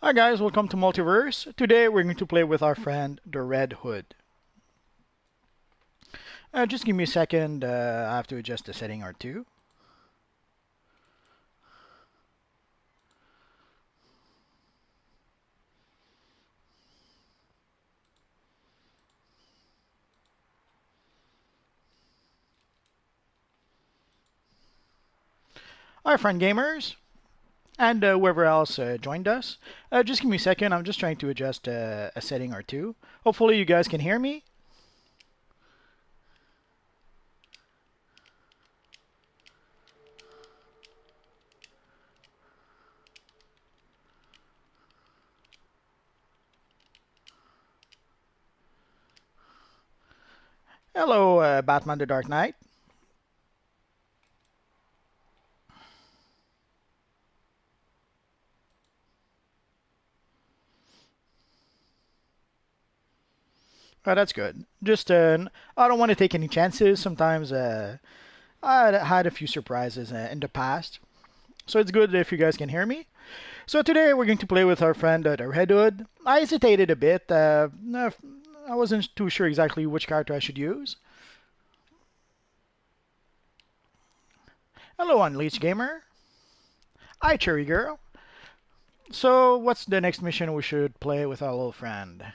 Hi guys, welcome to Multiverse. Today we're going to play with our friend the Red Hood. Just give me a second, I have to adjust a setting or two. Our friend gamers, and whoever else joined us. Just give me a second, I'm just trying to adjust a setting or two. Hopefully you guys can hear me. Hello, Batman the Dark Knight. That's good. Just, I don't want to take any chances. Sometimes I had a few surprises in the past. So it's good if you guys can hear me. So today we're going to play with our friend the Red Hood. I hesitated a bit. I wasn't too sure exactly which character I should use. Hello, Unleashed Gamer. Hi, Cherry Girl. So what's the next mission we should play with our little friend?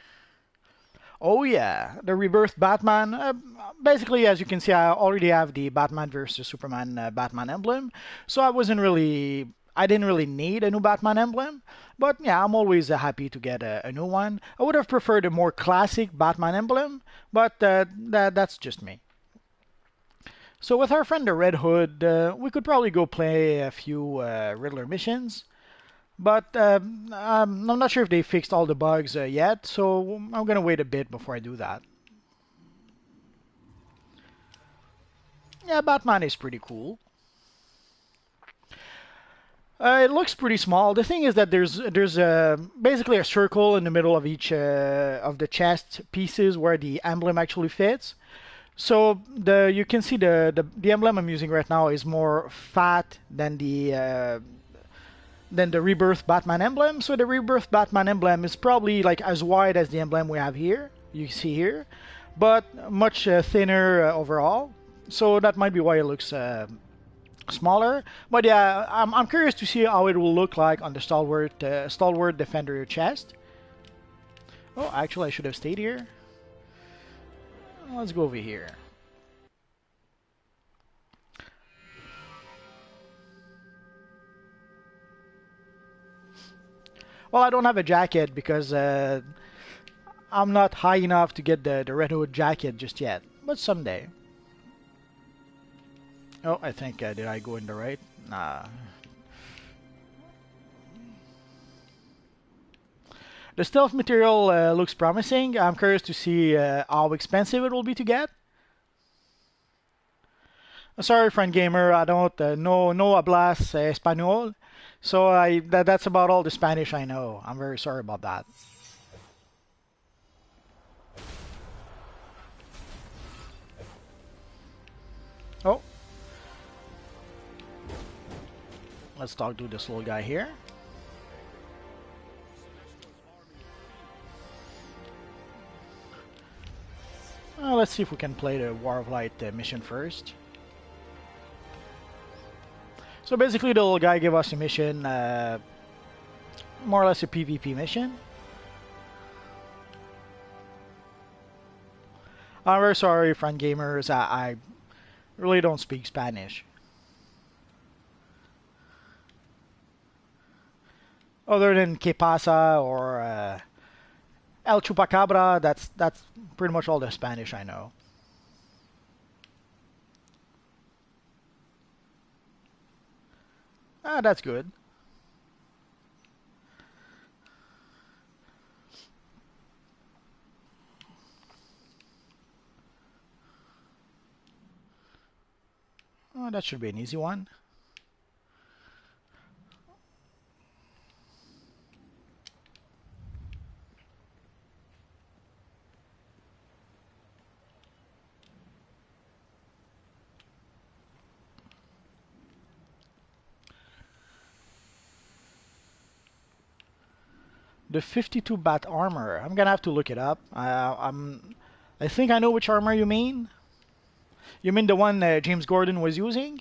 Oh yeah, the Rebirth Batman. Basically, as you can see, I already have the Batman versus Superman Batman emblem, so I didn't really need a new Batman emblem. But yeah, I'm always happy to get a new one. I would have preferred a more classic Batman emblem, but that's just me. So with our friend the Red Hood, we could probably go play a few Riddler missions. But I'm not sure if they fixed all the bugs yet, so I'm gonna wait a bit before I do that. Yeah, Batman is pretty cool. It looks pretty small. The thing is that there's basically a circle in the middle of each of the chest pieces where the emblem actually fits. So the you can see the emblem I'm using right now is more fat than the Rebirth Batman emblem. So the Rebirth Batman emblem is probably like as wide as the emblem we have here. You see here, but much thinner overall. So that might be why it looks smaller. But yeah, I'm curious to see how it will look like on the Stalwart Defender chest. Oh, actually, I should have stayed here. Let's go over here. Well, I don't have a jacket because I'm not high enough to get the Red Hood jacket just yet. But someday. Oh, I think did I go in the right? Nah. The stealth material looks promising. I'm curious to see how expensive it will be to get. Sorry, friend gamer, I don't no hablas español, so that's about all the Spanish I know. I'm very sorry about that. Oh, let's talk to this little guy here. Let's see if we can play the War of Light mission first. So basically, the little guy gave us a mission, more or less a PvP mission. I'm very sorry, friend gamers. I really don't speak Spanish. Other than Que pasa or El Chupacabra, that's pretty much all the Spanish I know. That's good. That should be an easy one. The 52 bat armor. I'm gonna have to look it up. I think I know which armor you mean. You mean the one James Gordon was using?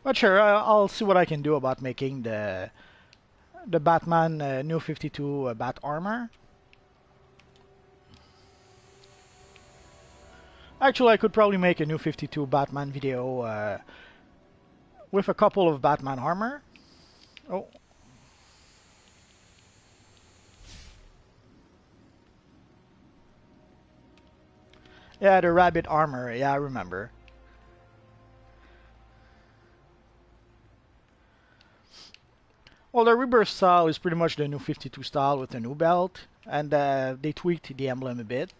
But sure, I'll see what I can do about making the Batman New 52 bat armor. Actually, I could probably make a New 52 Batman video with a couple of Batman armor. Oh. Yeah, the rabbit armor. Yeah, I remember. Well, the Rebirth style is pretty much the New 52 style with the new belt, and they tweaked the emblem a bit.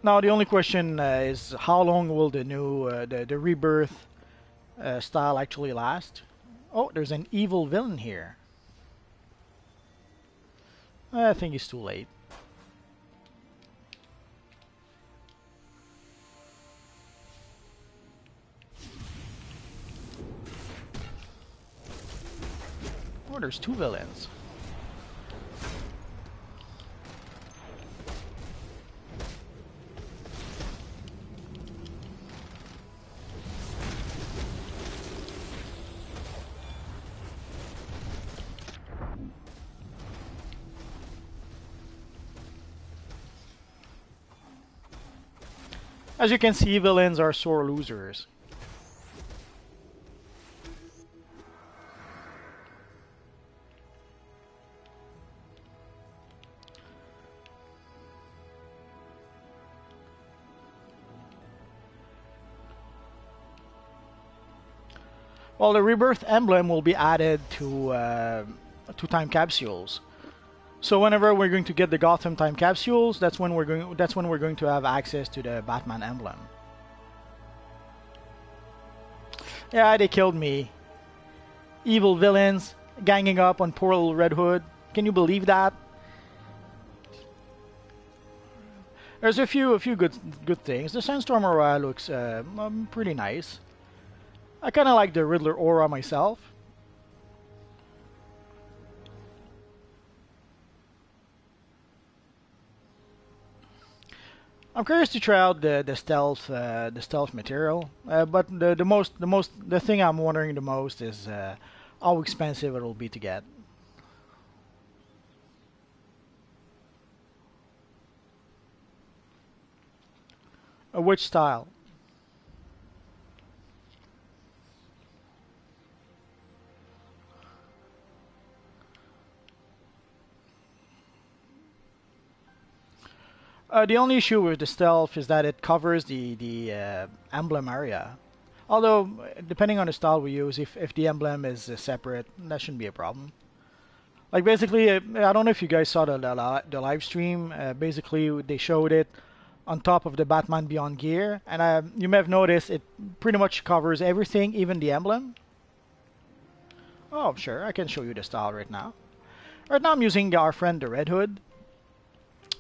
Now the only question is how long will the new the Rebirth style actually last? Oh, there's an evil villain here. I think it's too late. Oh, there's two villains. As you can see, villains are sore losers. Well, the Rebirth emblem will be added to time capsules. So whenever we're going to get the Gotham time capsules, that's when we're going to have access to the Batman emblem. Yeah, they killed me. Evil villains ganging up on poor little Red Hood. Can you believe that? There's a few good things. The Sandstorm aura looks pretty nice. I kind of like the Riddler aura myself. I'm curious to try out the stealth material, but the thing I'm wondering the most is how expensive it'll be to get. Which style? The only issue with the stealth is that it covers the emblem area. Although, depending on the style we use, if the emblem is separate, that shouldn't be a problem. Like basically, I don't know if you guys saw the live stream. Basically, they showed it on top of the Batman Beyond gear, and you may have noticed it pretty much covers everything, even the emblem. Oh, sure, I can show you the style right now. Right now, I'm using our friend the Red Hood.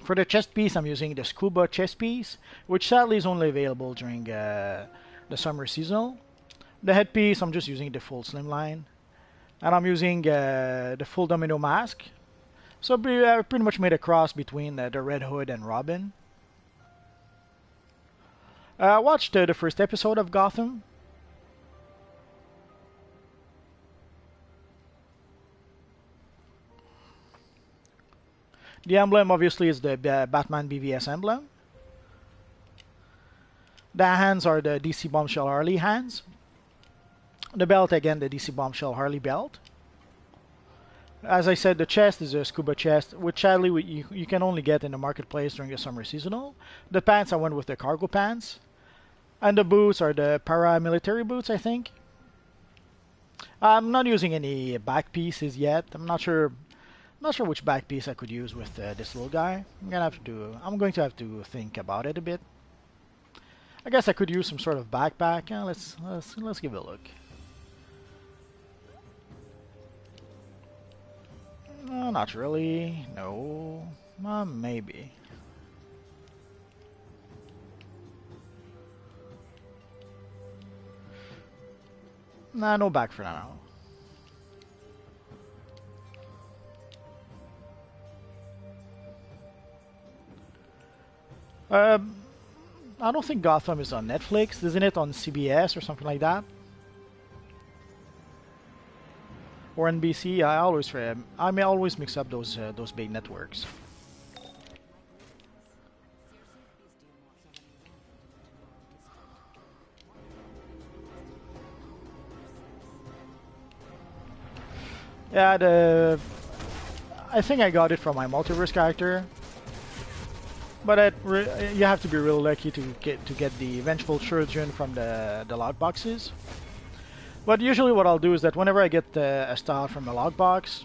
For the chest piece, I'm using the Scuba chest piece, which sadly is only available during the summer seasonal. The headpiece, I'm just using the full slimline. And I'm using the full domino mask. So I pretty much made a cross between the Red Hood and Robin. I watched the first episode of Gotham. The emblem obviously is the Batman BVS emblem. The hands are the DC Bombshell Harley hands. The belt, again, the DC Bombshell Harley belt. As I said, the chest is a Scuba chest, which sadly you can only get in the marketplace during the summer seasonal. The pants, I went with the cargo pants. And the boots are the paramilitary boots, I think. I'm not using any back pieces yet. I'm not sure Not sure which back piece I could use with this little guy. I'm going to have to think about it a bit. I guess I could use some sort of backpack. Let's give it a look. No, not really. No, maybe. Nah, no back for now. I don't think Gotham is on Netflix, isn't it? On CBS or something like that, or NBC. I may always mix up those big networks. Yeah, I think I got it from my multiverse character. But you have to be real lucky to get the vengeful surgeon from the log boxes. But usually what I'll do is that whenever I get a style from a log box,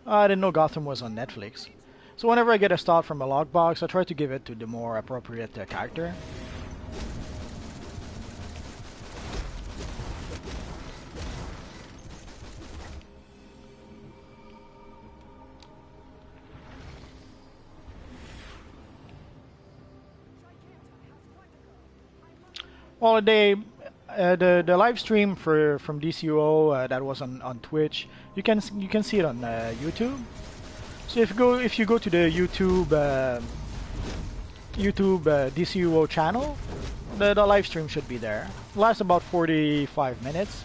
I didn't know Gotham was on Netflix. So whenever I get a style from a log box, I try to give it to the more appropriate character. Well, the live stream from DCUO that was on Twitch, you can see it on YouTube. So if you go to the YouTube DCUO channel, the live stream should be there. It lasts about 45 minutes.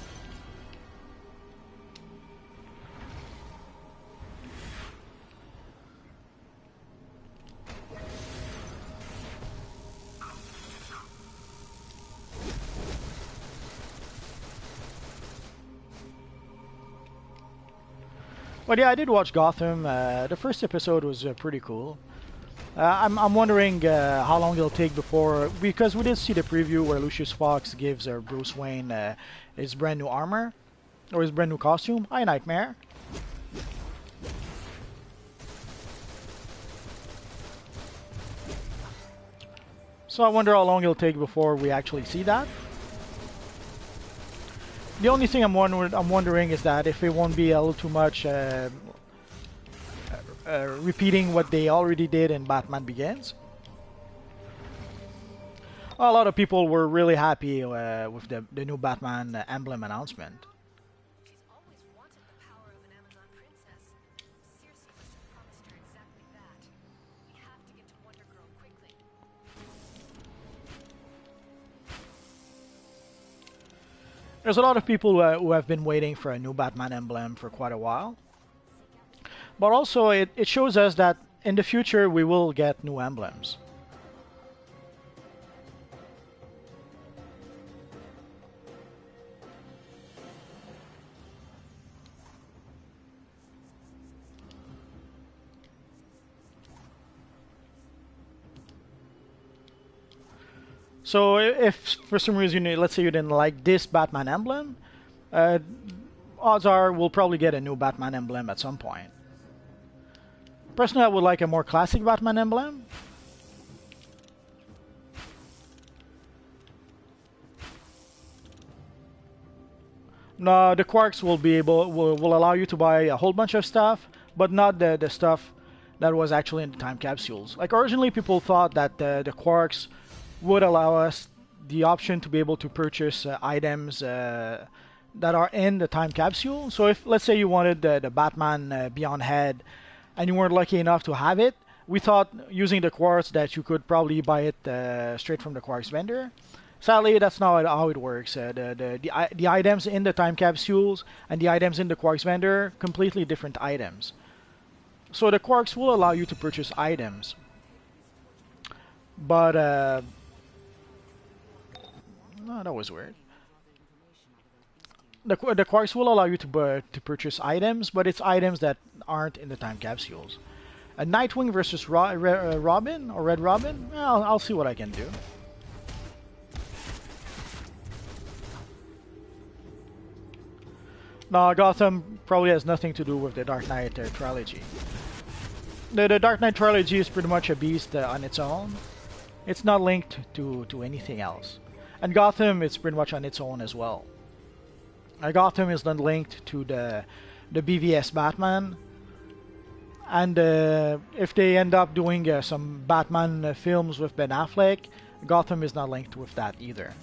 But yeah, I did watch Gotham. The first episode was pretty cool. I'm wondering how long it'll take before, because we did see the preview where Lucius Fox gives Bruce Wayne his brand new armor or his brand new costume. Hi, Nightmare. So I wonder how long it'll take before we actually see that. The only thing I'm wondering is that if it won't be a little too much repeating what they already did in Batman Begins. A lot of people were really happy with the new Batman emblem announcement. She's always wanted the power of an Amazon princess. Circe must have promised her exactly that. We have to get to Wonder Girl quickly. There's a lot of people who have been waiting for a new Batman emblem for quite a while. But also, it shows us that in the future we will get new emblems. So if for some reason, let's say you didn't like this Batman emblem, odds are we'll probably get a new Batman emblem at some point. Personally, I would like a more classic Batman emblem. No, the Quarks will allow you to buy a whole bunch of stuff, but not the stuff that was actually in the time capsules. Like originally, people thought that the Quarks would allow us the option to be able to purchase items that are in the time capsule. So if, let's say, you wanted the Batman Beyond Head and you weren't lucky enough to have it, we thought using the quartz that you could probably buy it straight from the quartz vendor. Sadly, that's not how it works. The items in the time capsules and the items in the quartz vendor, completely different items. So the quarks will allow you to purchase items, but no, that was weird. The quarks will allow you to purchase items, but it's items that aren't in the time capsules. A Nightwing versus Robin or Red Robin? Well, I'll see what I can do. No, Gotham probably has nothing to do with the Dark Knight trilogy. The Dark Knight trilogy is pretty much a beast on its own. It's not linked to anything else. And Gotham is pretty much on its own as well. Gotham is not linked to the BVS Batman. And if they end up doing some Batman films with Ben Affleck, Gotham is not linked with that either.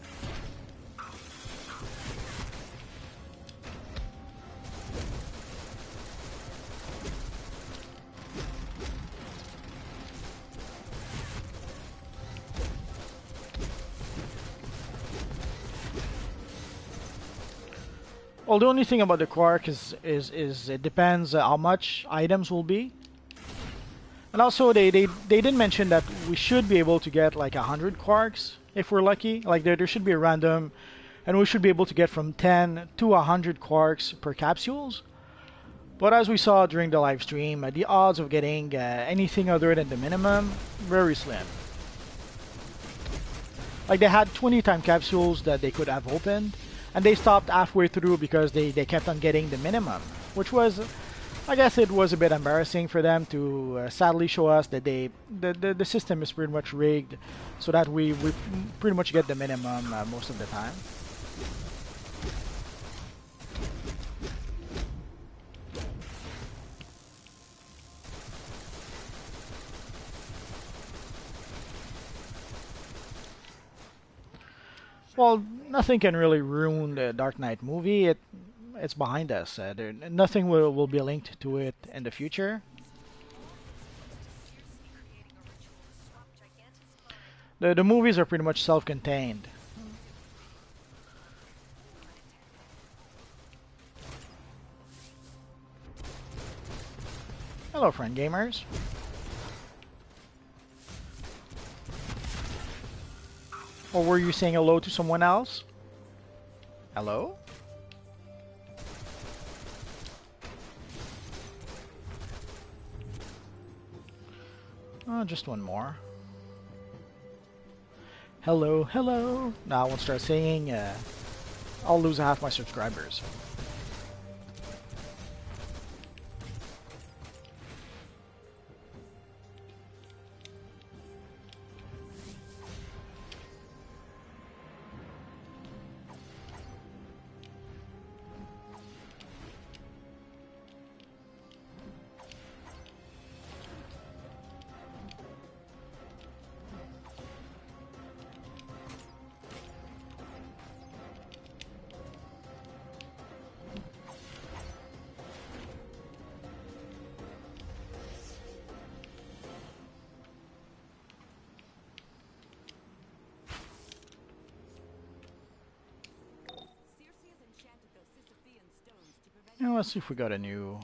Well, the only thing about the quark is it depends how much items will be. And also, they did mention that we should be able to get like 100 quarks if we're lucky. Like there should be a random, and we should be able to get from 10 to 100 quarks per capsules. But as we saw during the live stream, the odds of getting anything other than the minimum, very slim. Like they had 20 time capsules that they could have opened, and they stopped halfway through because they kept on getting the minimum, which was, I guess it was a bit embarrassing for them to sadly show us that the system is pretty much rigged so that we pretty much get the minimum most of the time. Well, nothing can really ruin the Dark Knight movie. It's behind us. Nothing will be linked to it in the future. The movies are pretty much self-contained. Hello, friend gamers. Or were you saying hello to someone else? Hello? Oh, just one more. Hello, hello. Now I won't start saying, I'll lose half my subscribers. Now let's see if we got a new.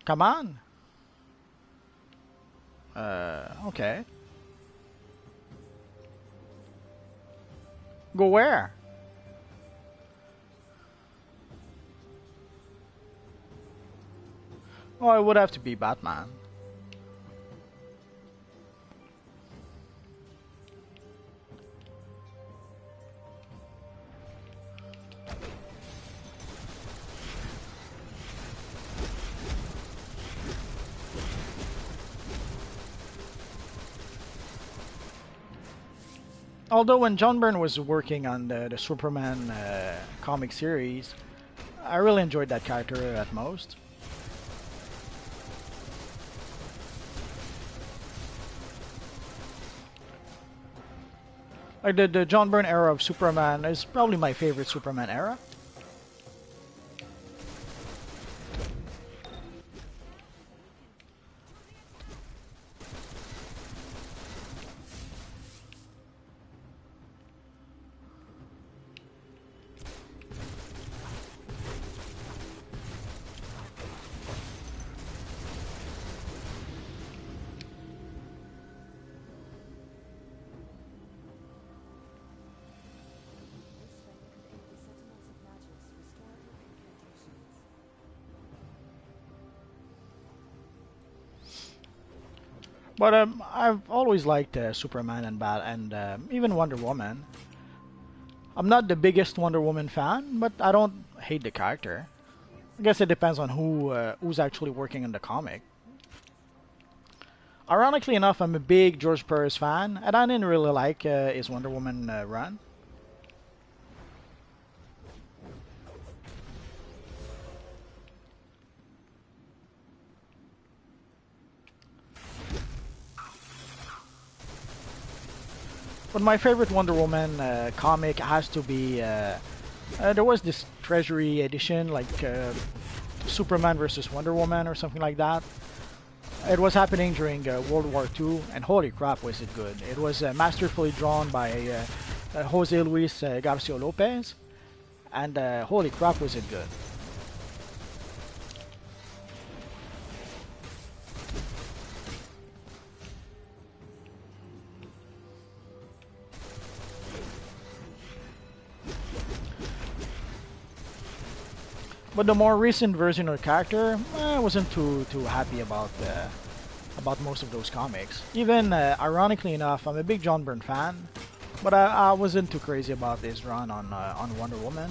Come on. Okay. Go where? Oh, it would have to be Batman. Although when John Byrne was working on the Superman comic series, I really enjoyed that character at most. Like the John Byrne era of Superman is probably my favorite Superman era. But I've always liked Superman and Bat and even Wonder Woman. I'm not the biggest Wonder Woman fan, but I don't hate the character. I guess it depends on who's actually working on the comic. Ironically enough, I'm a big George Perez fan, and I didn't really like his Wonder Woman run. But my favorite Wonder Woman comic has to be there was this Treasury edition, like Superman versus Wonder Woman or something like that. It was happening during World War II, and holy crap, was it good! It was masterfully drawn by Jose Luis Garcia Lopez, and holy crap, was it good! But the more recent version of the character, I wasn't too happy about most of those comics. Even ironically enough, I'm a big John Byrne fan, but I wasn't too crazy about this run on Wonder Woman.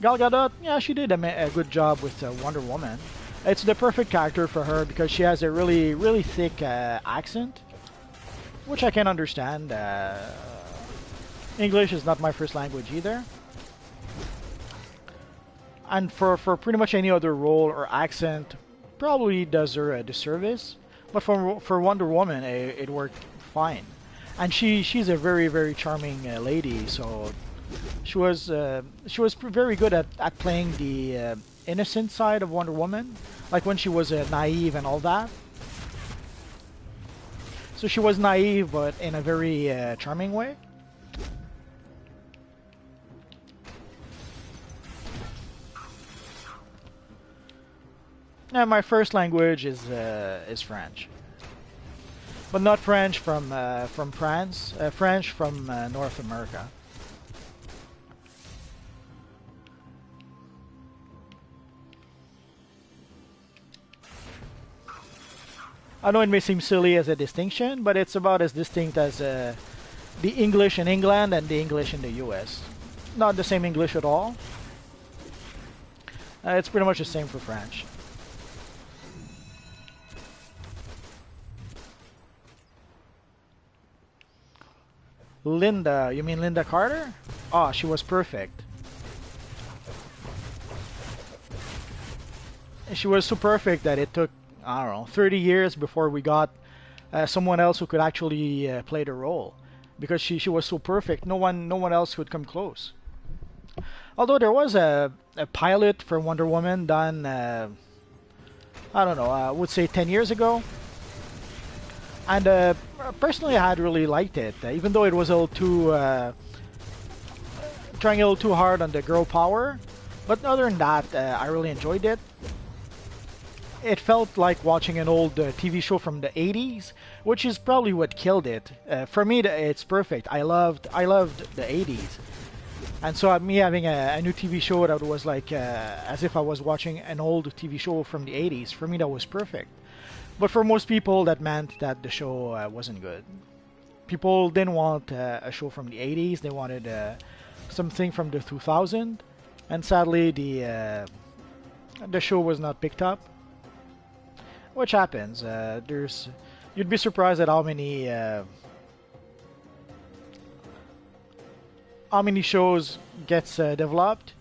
Gal Gadot, yeah, she did a good job with Wonder Woman. It's the perfect character for her because she has a really thick accent, which I can understand. English is not my first language either. And for pretty much any other role or accent, probably does her a disservice. But for Wonder Woman, it worked fine. And she's a very charming lady, so she was very good at playing the innocent side of Wonder Woman, like when she was naive and all that. So she was naive, but in a very charming way. Now, my first language is French, but not French from France. French from North America. I know it may seem silly as a distinction, but it's about as distinct as the English in England and the English in the U.S. Not the same English at all. It's pretty much the same for French. Linda, you mean Linda Carter? Oh, she was perfect. She was so perfect that it took, I don't know, 30 years before we got someone else who could actually play the role. Because she was so perfect, no one else could come close. Although there was a pilot for Wonder Woman done, I don't know, I would say 10 years ago. And personally, I had really liked it, even though it was a little too trying a little too hard on the girl power. But other than that, I really enjoyed it. It felt like watching an old TV show from the 80s, which is probably what killed it. For me, it's perfect. I loved the 80s, and so me having a new TV show that was like as if I was watching an old TV show from the 80s. For me, that was perfect. But for most people, that meant that the show wasn't good. People didn't want a show from the 80s. They wanted something from the 2000s, and sadly, the show was not picked up, which happens. You'd be surprised at how many shows gets developed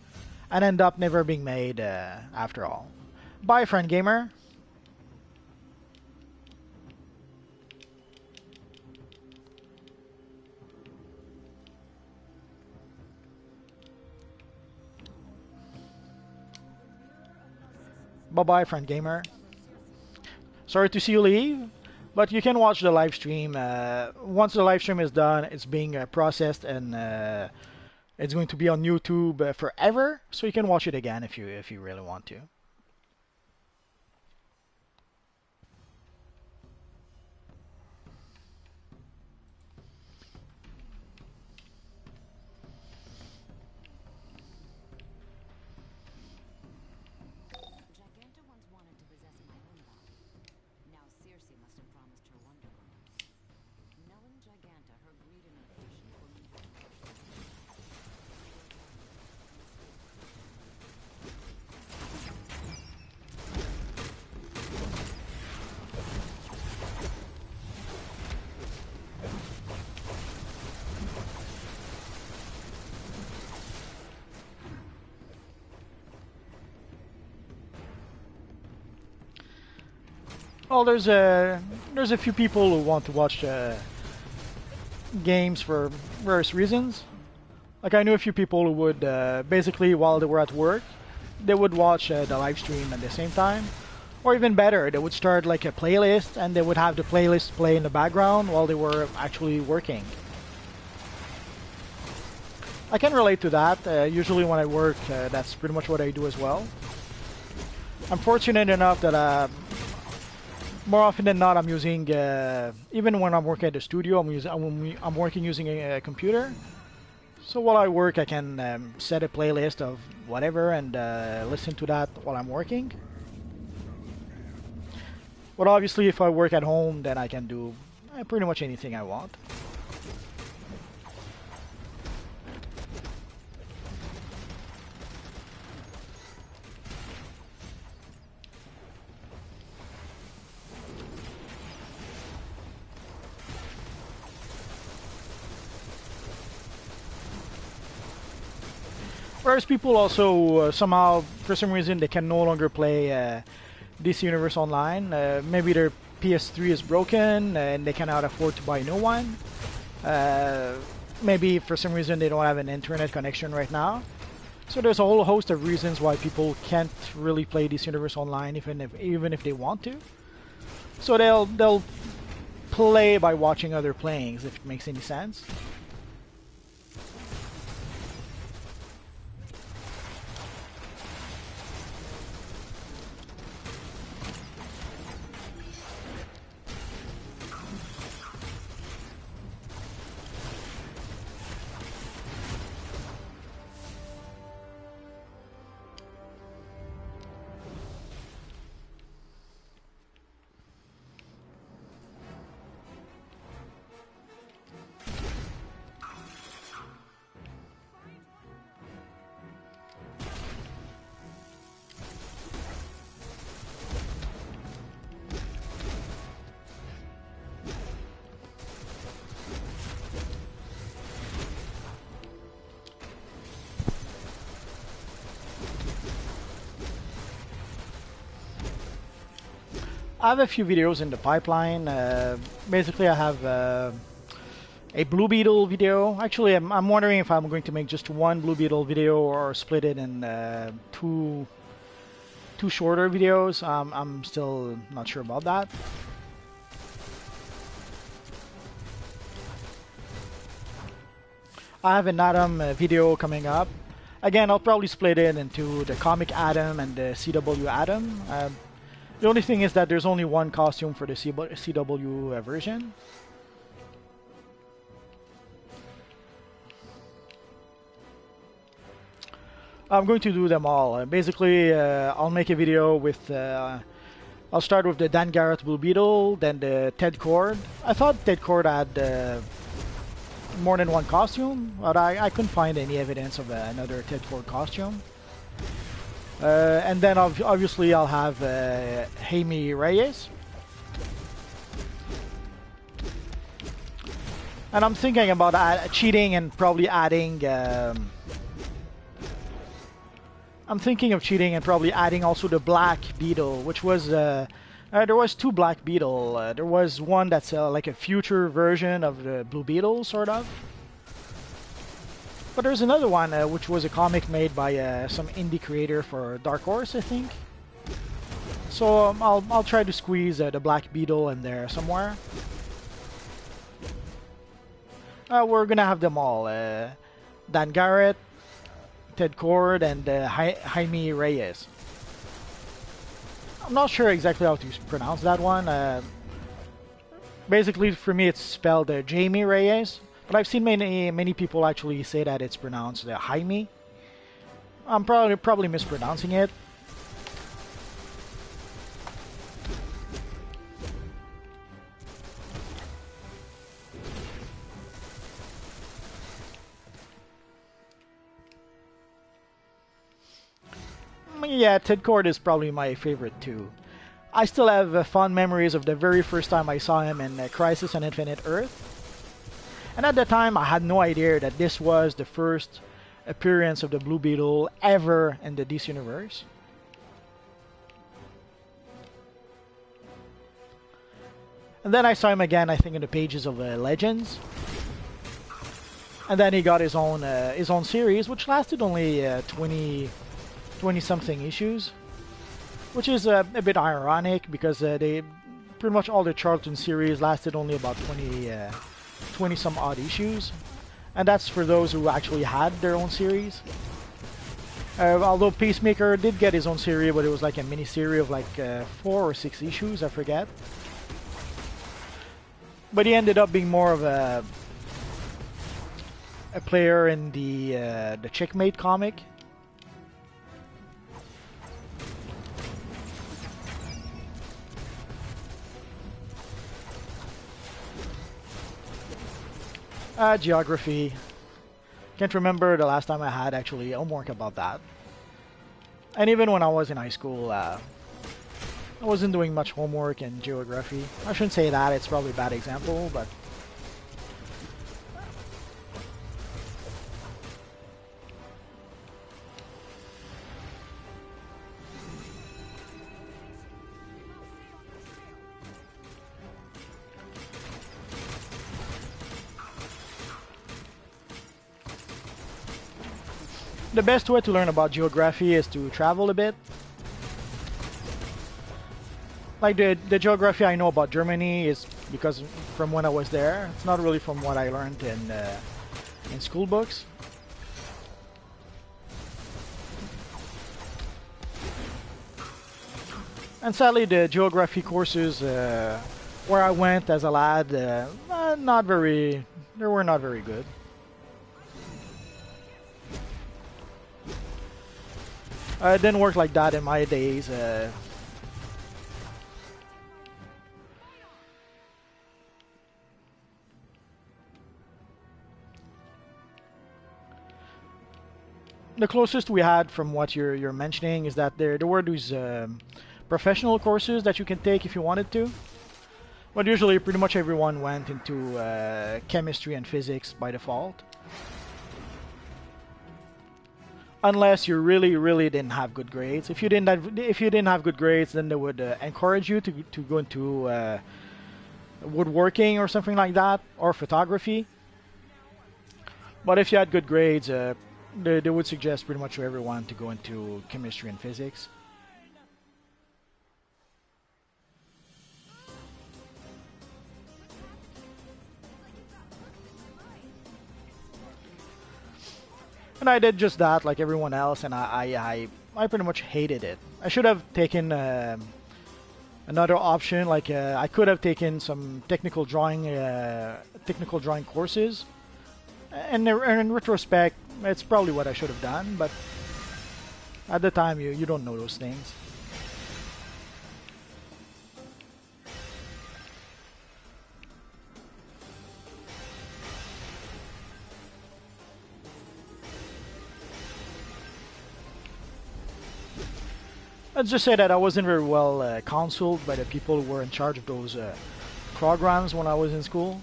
and end up never being made after all. Bye, friend gamer. Bye bye, friend gamer. Sorry to see you leave, but you can watch the live stream. Once the live stream is done, it's being processed and it's going to be on YouTube forever, so you can watch it again if you really want to. Giganta once wanted to possess my own body. Well, there's a few people who want to watch games for various reasons. Like I knew a few people who would basically while they were at work, they would watch the live stream at the same time. Or even better, they would start like a playlist and they would have the playlist play in the background while they were actually working. I can relate to that. Usually when I work, that's pretty much what I do as well. I'm fortunate enough that more often than not, I'm using even when I'm working at the studio, I'm working using a computer. So while I work, I can set a playlist of whatever and listen to that while I'm working. But obviously, if I work at home, then I can do pretty much anything I want. Whereas people also somehow, for some reason, they can no longer play DC Universe Online. Maybe their PS3 is broken and they cannot afford to buy a new one. Maybe for some reason they don't have an internet connection right now. So there's a whole host of reasons why people can't really play DC Universe Online even if they want to. So they'll play by watching other playings, if it makes any sense. I have a few videos in the pipeline. Basically, I have a Blue Beetle video. Actually, I'm wondering if I'm going to make just one Blue Beetle video or split it in two shorter videos. I'm still not sure about that. I have an Atom video coming up. Again, I'll probably split it into the comic Atom and the CW Atom. The only thing is that there's only one costume for the CW version. I'm going to do them all. Basically, I'll make a video with... I'll start with the Dan Garrett Blue Beetle, then the Ted Cord. I thought Ted Cord had more than one costume, but I couldn't find any evidence of another Ted Cord costume. And then obviously I'll have Jaime Reyes. And I'm thinking about cheating and probably adding... I'm thinking of cheating and probably adding also the Black Beetle, which was... there was two Black Beetle. There was one that's like a future version of the Blue Beetle, sort of. But there's another one, which was a comic made by some indie creator for Dark Horse, I think. So I'll try to squeeze the Black Beetle in there somewhere. We're gonna have them all: Dan Garrett, Ted Cord, and Jaime Reyes. I'm not sure exactly how to pronounce that one. Basically, for me, it's spelled Jamie Reyes. But I've seen many people actually say that it's pronounced Jaime. I'm probably mispronouncing it. Yeah, Ted Cord is probably my favorite too. I still have fond memories of the very first time I saw him in Crisis on Infinite Earth. And at the time, I had no idea that this was the first appearance of the Blue Beetle ever in the DC Universe. And then I saw him again, I think, in the pages of Legends. And then he got his own series, which lasted only 20 something issues, which is a bit ironic because they pretty much all the Charlton series lasted only about 20 some odd issues, and that's for those who actually had their own series. Although Peacemaker did get his own series, but it was like a mini series of like 4 or 6 issues, I forget. But he ended up being more of a player in the Checkmate comic. Geography. Can't remember the last time I had actually homework about that. And even when I was in high school, I wasn't doing much homework in geography. I shouldn't say that, it's probably a bad example, but the best way to learn about geography is to travel a bit. Like the geography I know about Germany is because from when I was there. It's not really from what I learned in school books. And sadly, the geography courses where I went as a lad, they were not very good. It didn't work like that in my days. The closest we had from what you're mentioning is that there were these professional courses that you can take if you wanted to. But usually, pretty much everyone went into chemistry and physics by default. Unless you really didn't have good grades. If you didn't have good grades, then they would encourage you to go into woodworking or something like that, or photography. But if you had good grades, they would suggest pretty much to everyone to go into chemistry and physics. And I did just that, like everyone else, and I pretty much hated it. I should have taken another option, like I could have taken some technical drawing courses. And in retrospect, it's probably what I should have done, but at the time, you don't know those things. Let's just say that I wasn't very well counseled by the people who were in charge of those programs when I was in school.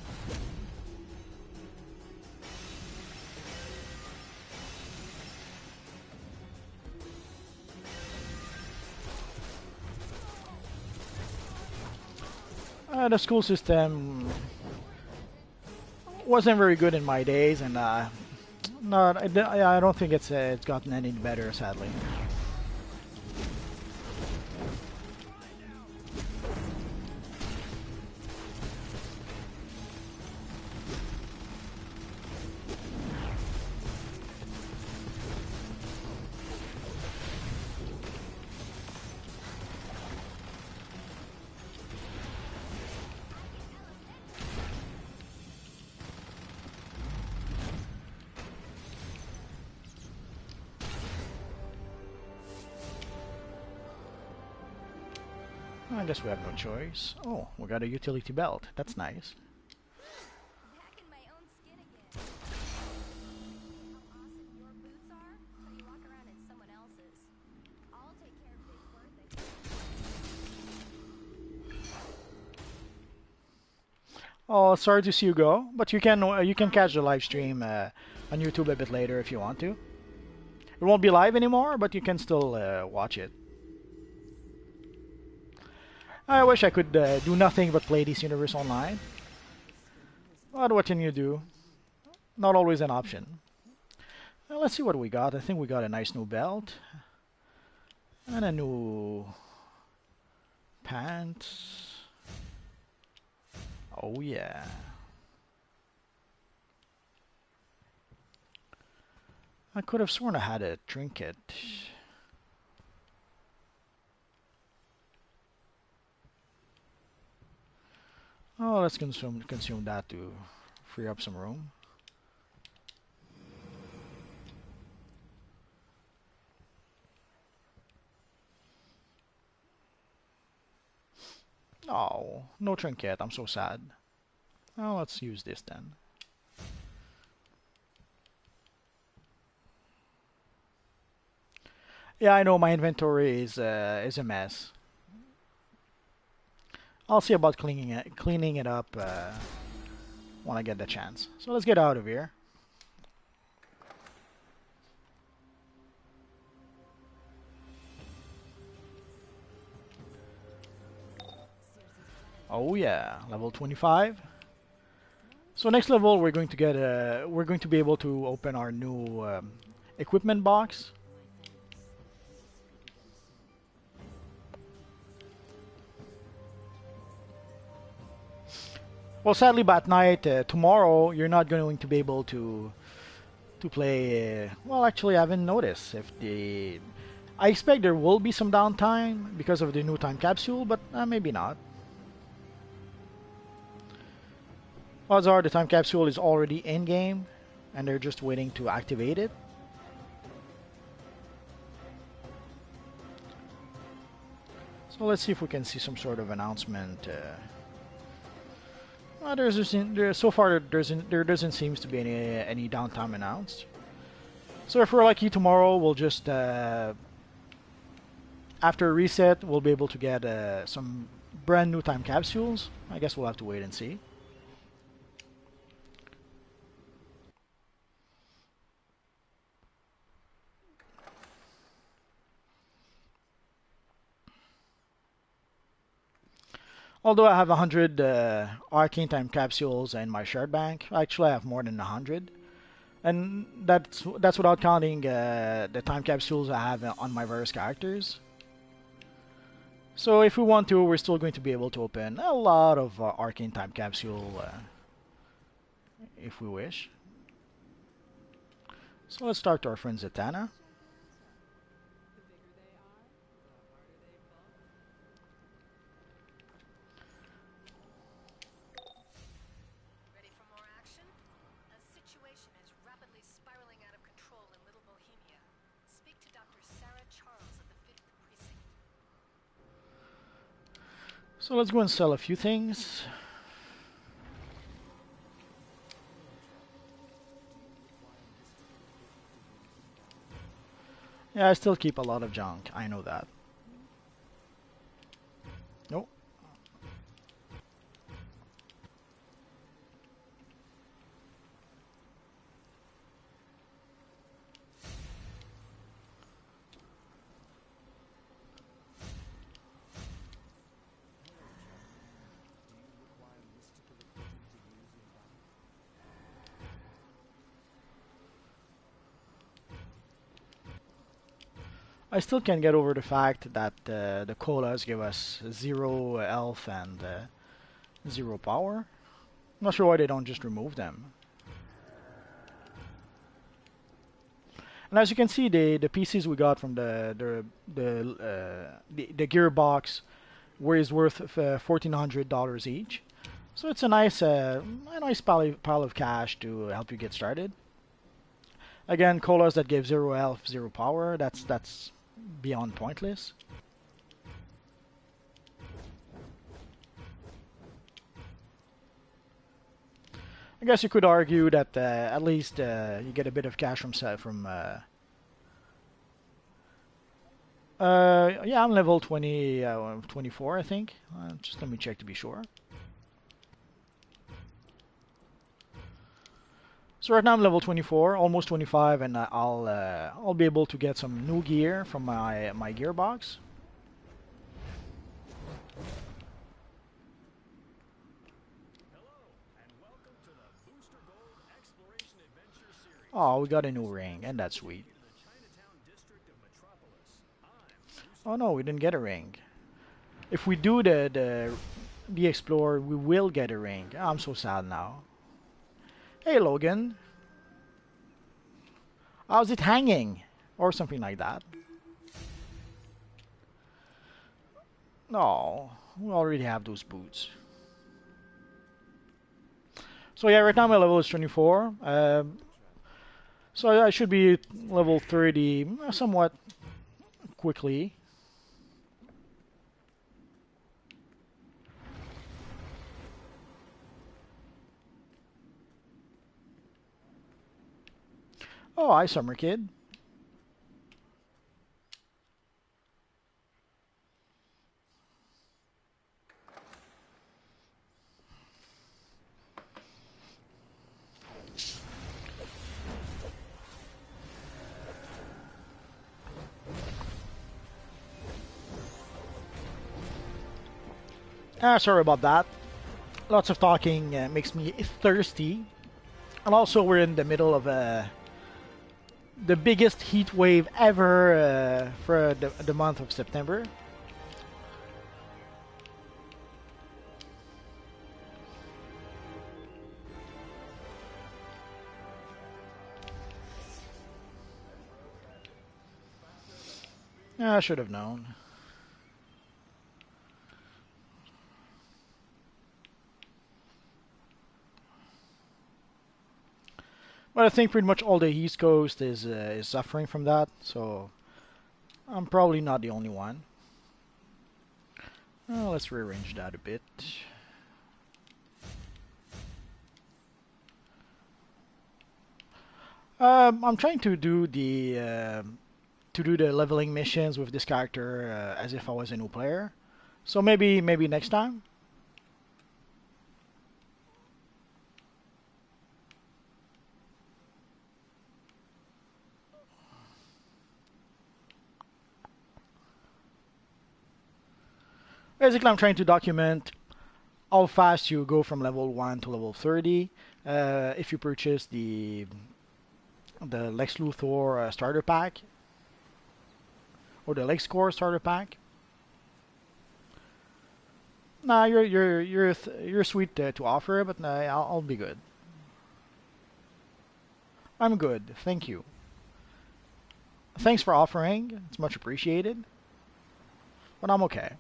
The school system wasn't very good in my days, and I don't think it's gotten any better, sadly. I guess we have no choice. Oh, we got a utility belt. That's nice. Back in my own skin again. How awesome your boots are, so you walk around in someone else's. I'll take care of Big Bertha. Oh, sorry to see you go, but you can catch the live stream on YouTube a bit later if you want to. It won't be live anymore, but you can still watch it. I wish I could do nothing but play this universe online. But what can you do? Not always an option. Well, let's see what we got. I think we got a nice new belt and a new pants. Oh yeah. I could have sworn I had a trinket. Oh, let's consume that to free up some room. Oh, no trinket. I'm so sad. Oh, let's use this then. Yeah, I know my inventory is a mess. I'll see about cleaning it up when I get the chance. So let's get out of here. Oh yeah, level 25. So next level we're going to be able to open our new equipment box. Well, sadly, Bat Night, tomorrow you're not going to be able to play. Well, actually, I haven't noticed if the. I expect there will be some downtime because of the new time capsule, but maybe not. Odds are the time capsule is already in game, and they're just waiting to activate it. So let's see if we can see some sort of announcement. Well, so far there doesn't seems to be any downtime announced. So if we're lucky tomorrow, we'll just after reset we'll be able to get some brand new time capsules. I guess we'll have to wait and see. Although I have 100 arcane time capsules in my shard bank, actually I have more than 100. And that's without counting the time capsules I have on my various characters. So if we want to, we're still going to be able to open a lot of arcane time capsule if we wish. So let's talk to our friend Zatanna. Ready for more action? A situation is rapidly spiraling out of control in Little Bohemia. Speak to Dr. Sarah Charles at the 5th Precinct. So let's go and sell a few things. Yeah, I still keep a lot of junk. I know that. Nope. I still can't get over the fact that the colas give us 0 health and 0 power. I'm not sure why they don't just remove them. And as you can see, the pieces we got from the gearbox is worth $1,400 each. So it's a nice pile of cash to help you get started. Again, colas that give 0 health, 0 power. That's beyond pointless. I guess you could argue that at least you get a bit of cash from yeah, I'm level 24, I think. Just let me check to be sure. So right now I'm level 24, almost 25, and I'll be able to get some new gear from my gearbox. Oh, we got a new ring, and that's sweet. Oh no, we didn't get a ring. If we do the Explorer, we will get a ring. I'm so sad now. Hey Logan, how's it hanging? Or something like that. No, we already have those boots. So yeah, right now my level is 24. So I should be level 30 somewhat quickly. Oh, hi, Summer Kid. Sorry about that. Lots of talking makes me thirsty. And also, we're in the middle of the biggest heat wave ever for the month of September. Yeah, I should have known. But I think pretty much all the East Coast is suffering from that, so I'm probably not the only one. Let's rearrange that a bit. I'm trying to do the leveling missions with this character as if I was a new player. So maybe next time. Basically, I'm trying to document how fast you go from level 1 to level 30 if you purchase the Lex Luthor starter pack or the Lex Core starter pack. Nah, you're sweet to offer, but nah, I'll be good. I'm good, thank you. Thanks for offering. It's much appreciated, but I'm okay.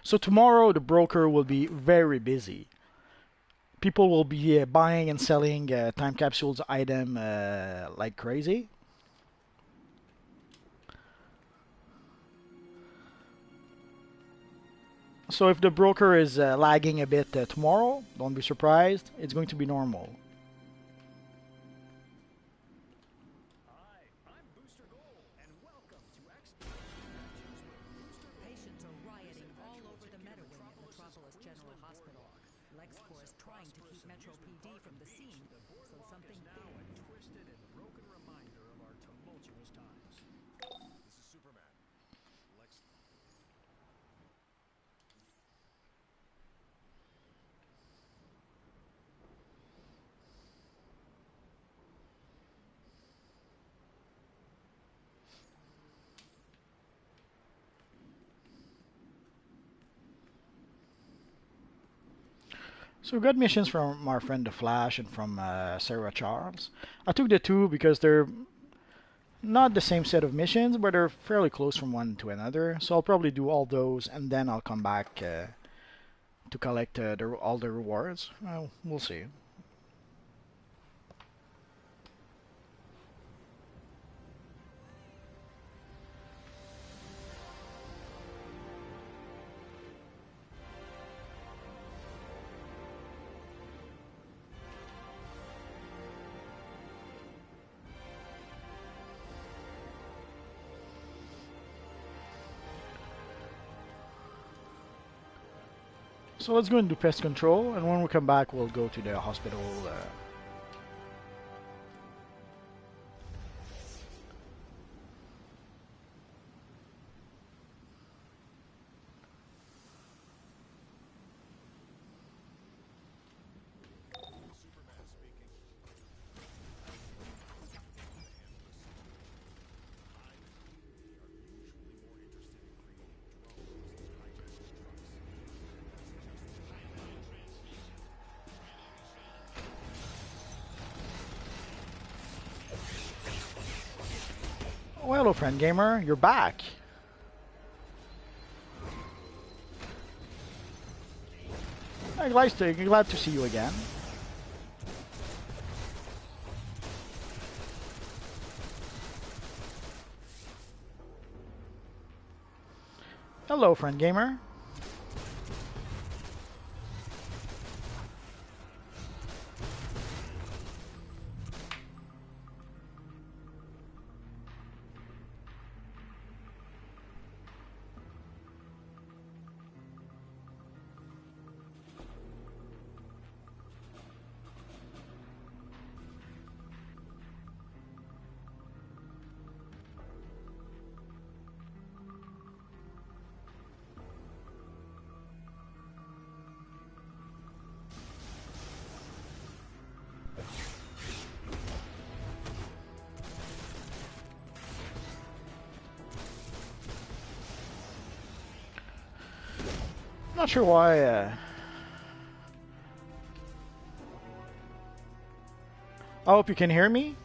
So tomorrow the broker will be very busy. People will be buying and selling time capsules item like crazy. So if the broker is lagging a bit tomorrow, don't be surprised. It's going to be normal. Patients are rioting all over the Meadowing at Metropolis General Hospital. LexCorp is trying to keep Metro PD from the scene, so something Now a twisted and broken reminder of our tumultuous times. This is Superman. Lex. So we got missions from our friend the Flash and from Sarah Charles. I took the two because they're not the same set of missions, but they're fairly close from one to another. So I'll probably do all those and then I'll come back to collect all the rewards. We'll see. So let's go and do pest control, and when we come back, we'll go to the hospital. Superman speaking. Oh, hello, friend gamer. You're back. I'm glad to see you again. Hello, friend gamer. Not sure why. I hope you can hear me.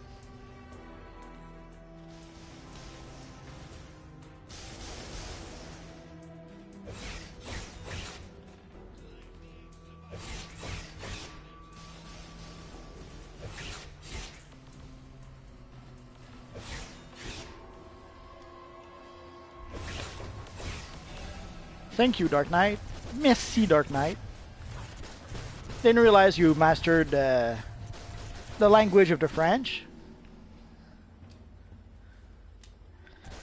Thank you, Dark Knight. Merci, Dark Knight. Didn't realize you mastered the language of the French,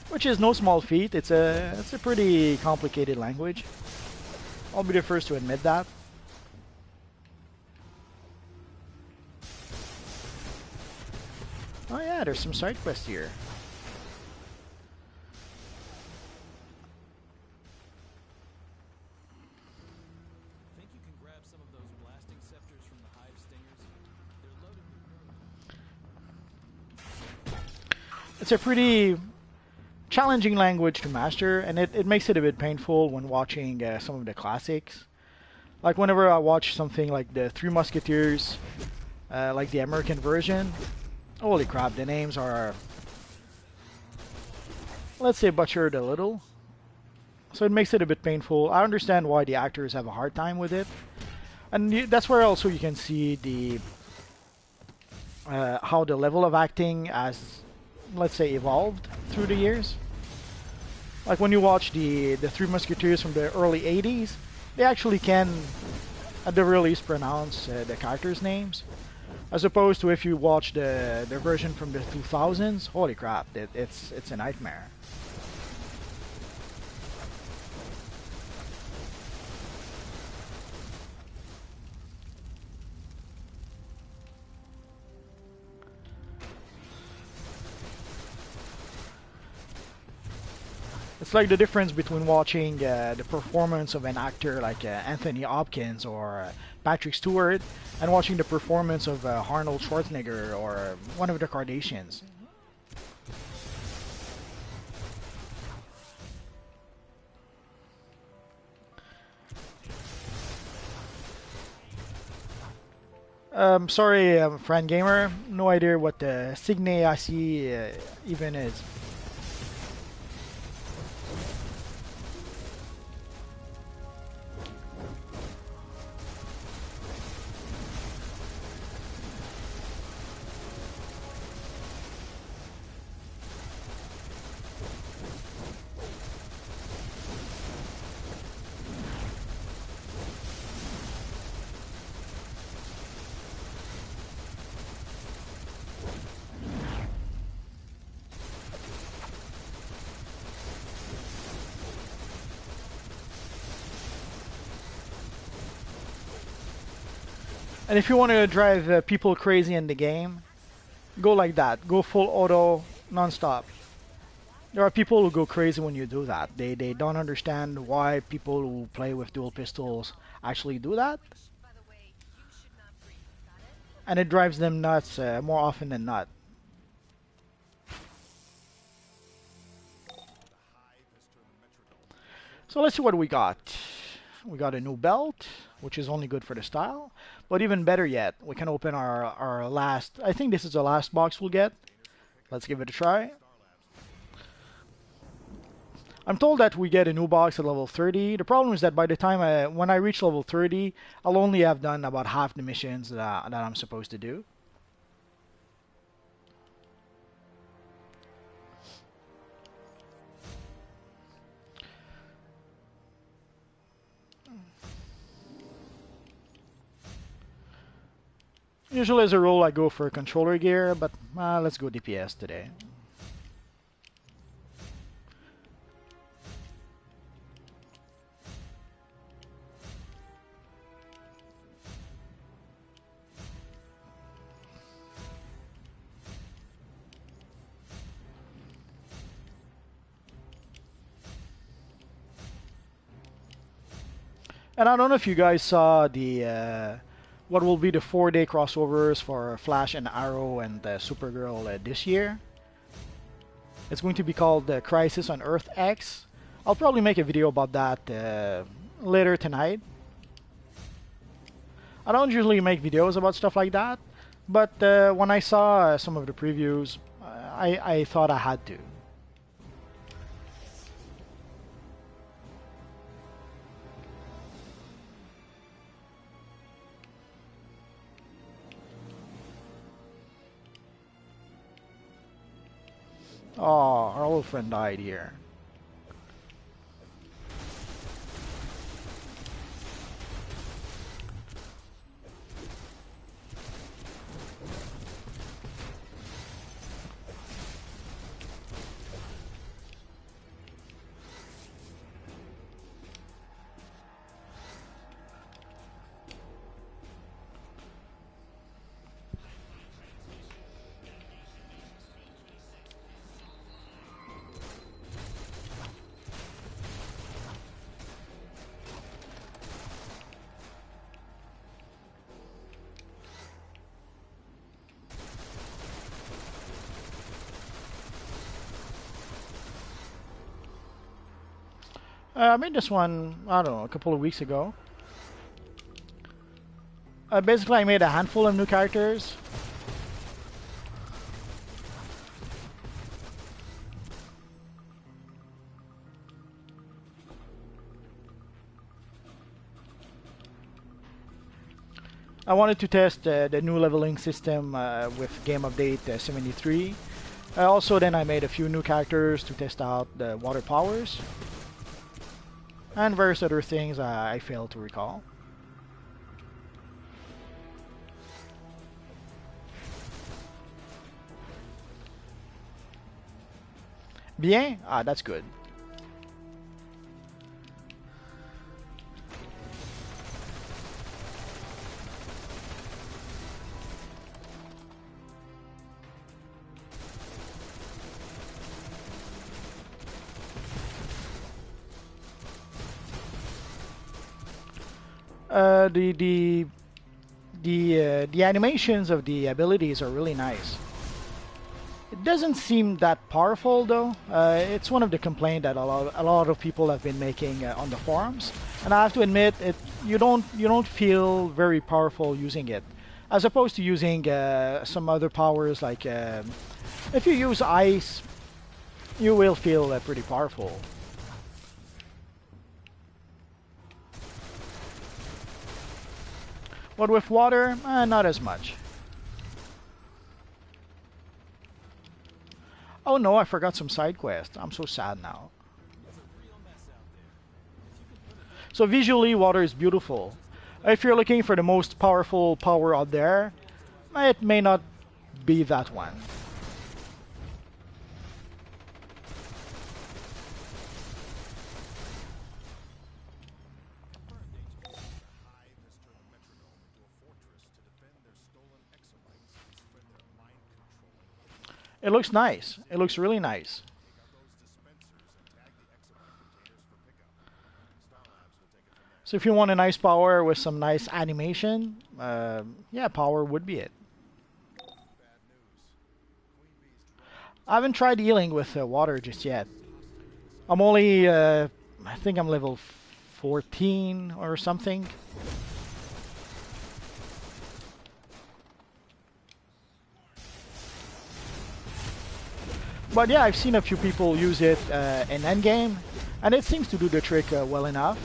which is no small feat. It's a pretty complicated language. I'll be the first to admit that. Oh yeah, there's some side quests here. Think you can grab some of those blasting scepters from the hive stingers? They're loaded with nerve. It's a pretty challenging language to master, and it makes it a bit painful when watching some of the classics. Like whenever I watch something like the Three Musketeers, like the American version, holy crap, the names are, let's say, butchered a little. So it makes it a bit painful. I understand why the actors have a hard time with it. And that's where also you can see the how the level of acting has, let's say, evolved through the years. Like when you watch the Three Musketeers from the early 80s, they actually can, at the very least, pronounce the characters' names. As opposed to if you watch the version from the 2000s, holy crap, it's a nightmare. It's like the difference between watching the performance of an actor like Anthony Hopkins or Patrick Stewart and watching the performance of Arnold Schwarzenegger or one of the Kardashians. Sorry, friend gamer. No idea what the Signe AC even is. And if you want to drive people crazy in the game, go like that. Go full auto, non-stop. There are people who go crazy when you do that. They don't understand why people who play with dual pistols actually do that, Which, by the way, you should not breathe. Got it? and it drives them nuts more often than not. So let's see what we got. We got a new belt, which is only good for the style. But even better yet, we can open our last. I think this is the last box we'll get. Let's give it a try. I'm told that we get a new box at level 30. The problem is that by the time when I reach level 30, I'll only have done about half the missions that I'm supposed to do. Usually as a rule I go for controller gear, but let's go DPS today. And I don't know if you guys saw the what will be the 4-day crossovers for Flash and Arrow and Supergirl this year. It's going to be called Crisis on Earth X. I'll probably make a video about that later tonight. I don't usually make videos about stuff like that, but when I saw some of the previews, I thought I had to. Oh, our old friend died here. I made this one, I don't know, a couple of weeks ago. Basically, I made a handful of new characters. I wanted to test the new leveling system with game update 73. Also, then I made a few new characters to test out the water powers. And various other things I failed to recall. Bien? Ah, that's good. The the animations of the abilities are really nice. It doesn't seem that powerful though. It's one of the complaints that a lot of people have been making on the forums, and I have to admit, you don't feel very powerful using it, as opposed to using some other powers like if you use ice, you will feel pretty powerful. But with water, not as much. Oh no, I forgot some side quests. I'm so sad now. So visually, water is beautiful. If you're looking for the most powerful power out there, it may not be that one. It looks nice. It looks really nice. Take out those dispensers and tag the exobyte containers for pickup. Star Labs will take it from there. So if you want a nice power with some nice animation, yeah, power would be it. Bad news. Queen Bee's dropped. I haven't tried healing with water just yet. I'm only, I think I'm level 14 or something. But yeah, I've seen a few people use it in endgame, and it seems to do the trick well enough.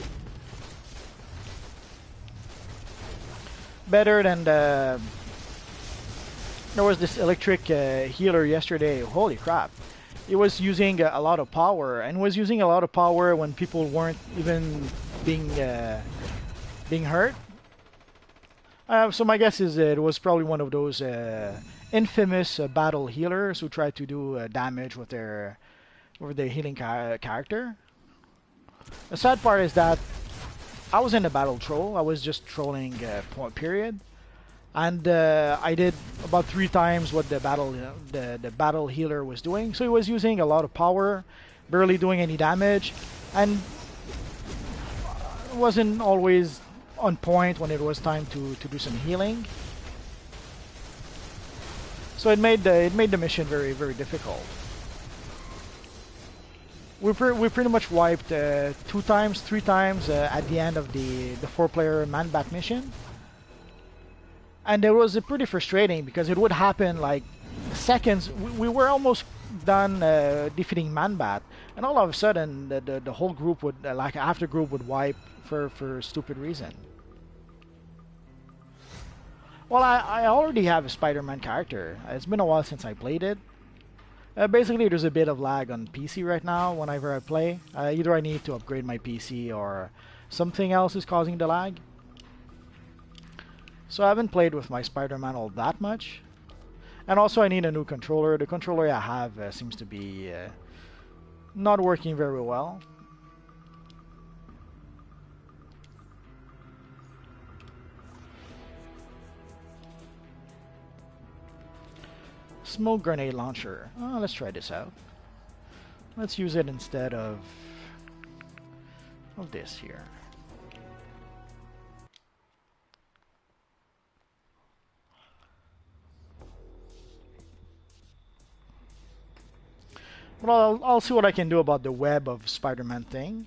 Better than the... There was this electric healer yesterday. Holy crap. It was using a lot of power, and was using a lot of power when people weren't even being hurt. So my guess is it was probably one of those infamous battle healers who tried to do damage with their healing character. The sad part is that I was in a battle troll. I was just trolling period, and I did about 3 times what the battle healer was doing. So he was using a lot of power, barely doing any damage, and wasn't always on point when it was time to do some healing. So it made the mission very, very difficult. We pretty much wiped 2 times, 3 times at the end of the 4-player man-bat mission. And it was pretty frustrating because it would happen like seconds. We were almost done defeating man-bat, and all of a sudden the whole group would, like after group would wipe for stupid reason. Well, I already have a Spider-Man character. It's been a while since I played it. Basically, there's a bit of lag on PC right now whenever I play. Either I need to upgrade my PC or something else is causing the lag. So I haven't played with my Spider-Man all that much. And also I need a new controller. The controller I have seems to be not working very well. Smoke grenade launcher. Oh, let's try this out. Let's use it instead of this here. Well, I'll see what I can do about the web of Spider-Man thing.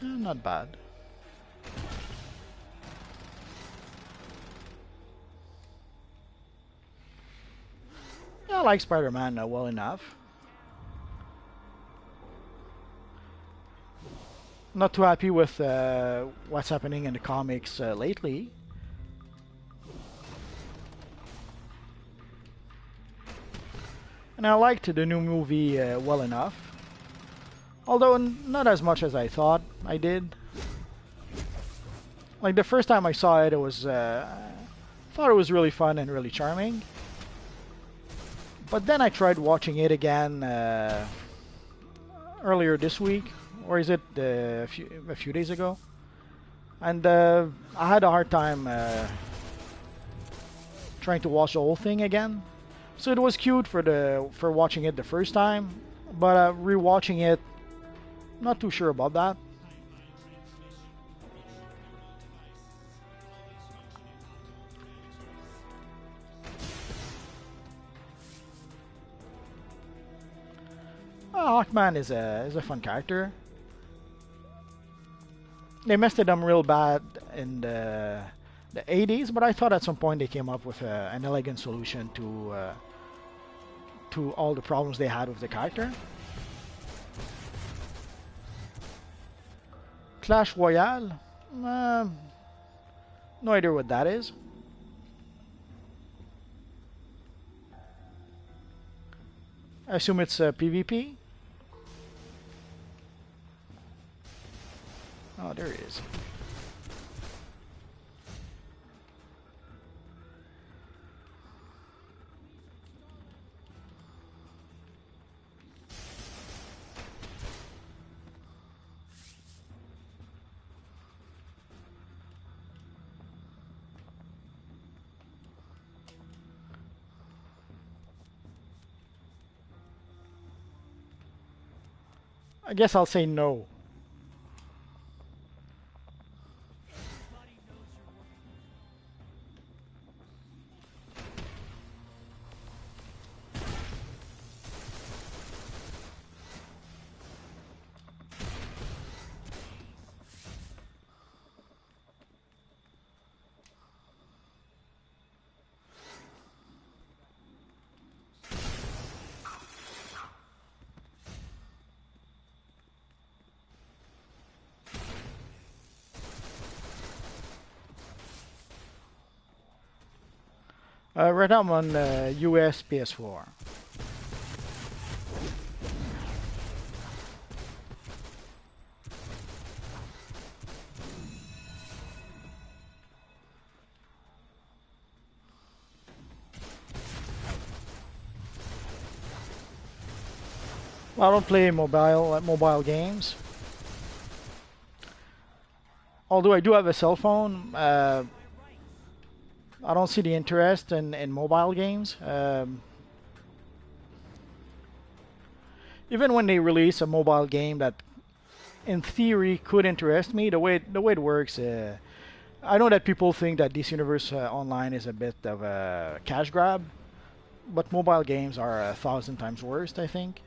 Not bad. Yeah, I like Spider-Man well enough. Not too happy with what's happening in the comics lately. And I liked the new movie well enough. Although not as much as I thought I did. Like the first time I saw it, it was thought it was really fun and really charming. But then I tried watching it again earlier this week, or is it a few days ago? And I had a hard time trying to watch the whole thing again. So it was cute for watching it the first time, but rewatching it, not too sure about that. Hawkman is a fun character. They messed it up real bad in the 80s, but I thought at some point they came up with an elegant solution to all the problems they had with the character. Clash Royale? No idea what that is. I assume it's PvP. Oh, there it is. I guess I'll say no. Right now I'm on US PS4. I don't play mobile games. Although I do have a cell phone, I don't see the interest in mobile games. Even when they release a mobile game that, in theory, could interest me, the way it works, I know that people think that this universe online is a bit of a cash grab, but mobile games are 1,000 times worse, I think.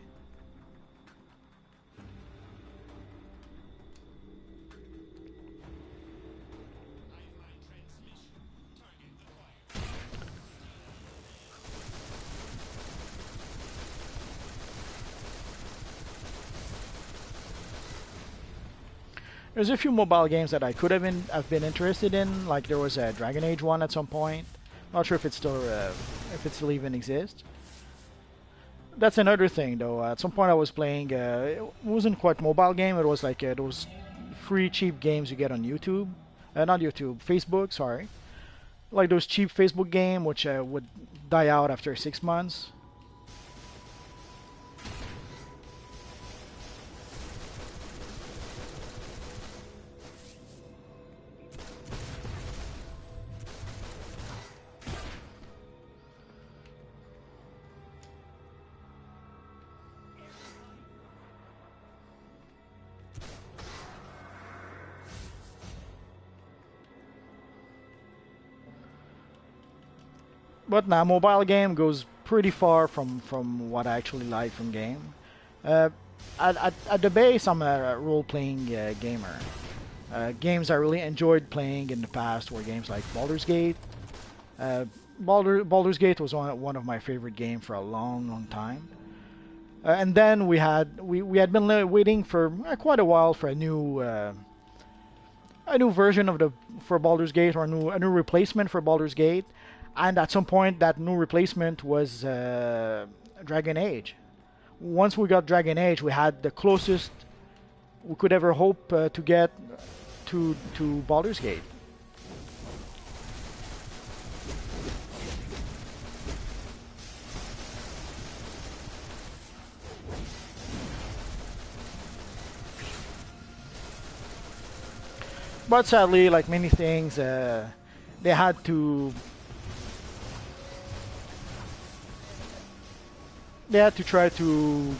There's a few mobile games that I could have been interested in. Like there was a Dragon Age one at some point. Not sure if it still even exists. That's another thing though. At some point I was playing. It wasn't quite mobile game. It was like those free cheap games you get on YouTube. Not YouTube, Facebook. Sorry. Like those cheap Facebook game which would die out after 6 months. But now mobile game goes pretty far from what I actually like from game. Uh, at the base, I'm a role-playing gamer. Games I really enjoyed playing in the past were games like Baldur's Gate. Baldur's Gate was one of my favorite games for a long time. And then we had been waiting for quite a while for a new version of the for Baldur's Gate, or a new replacement for Baldur's Gate. And at some point, that new replacement was Dragon Age. Once we got Dragon Age, we had the closest we could ever hope to get to Baldur's Gate. But sadly, like many things, they had to they had to try to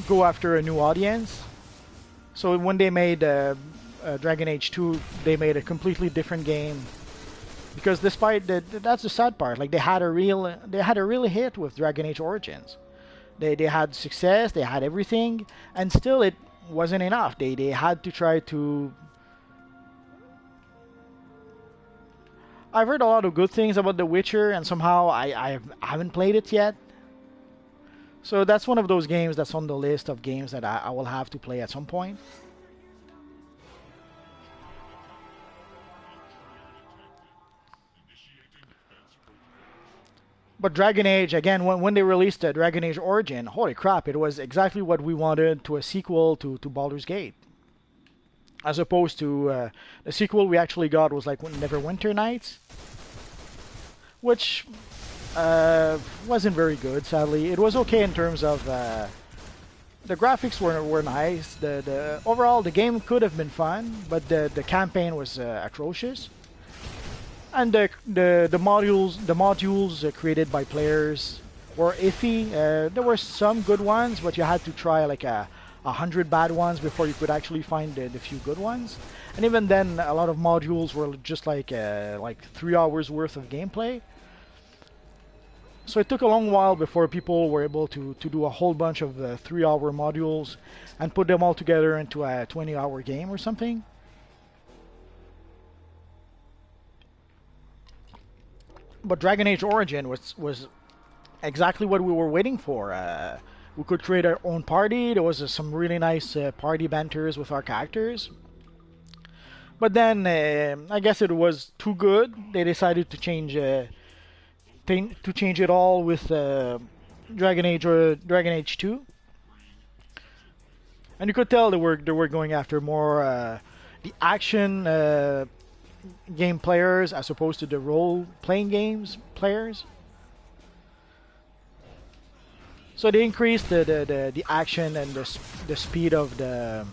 go after a new audience. So when they made Dragon Age 2, they made a completely different game. Because despite that's the sad part. Like they had a real hit with Dragon Age Origins. They had success, they had everything, and still it wasn't enough. They had to try to. I've heard a lot of good things about The Witcher, and somehow I haven't played it yet. So that's one of those games that's on the list of games that I will have to play at some point. But Dragon Age, again, when they released Dragon Age Origin, holy crap, it was exactly what we wanted to a sequel to Baldur's Gate. As opposed to the sequel we actually got was like Neverwinter Nights, which wasn't very good, sadly. It was okay in terms of the graphics were nice. The overall the game could have been fun, but the campaign was atrocious. And the modules created by players were iffy. There were some good ones, but you had to try like 100 bad ones before you could actually find the few good ones. And even then, a lot of modules were just like 3 hours worth of gameplay. So it took a long while before people were able to do a whole bunch of 3-hour modules and put them all together into a 20-hour game or something. But Dragon Age Origin was exactly what we were waiting for. We could create our own party. There was some really nice party banters with our characters. But then I guess it was too good. They decided to change it all with Dragon Age or Dragon Age 2. And you could tell they were going after more the action game players as opposed to the role playing games players. So they increased the action and the speed of the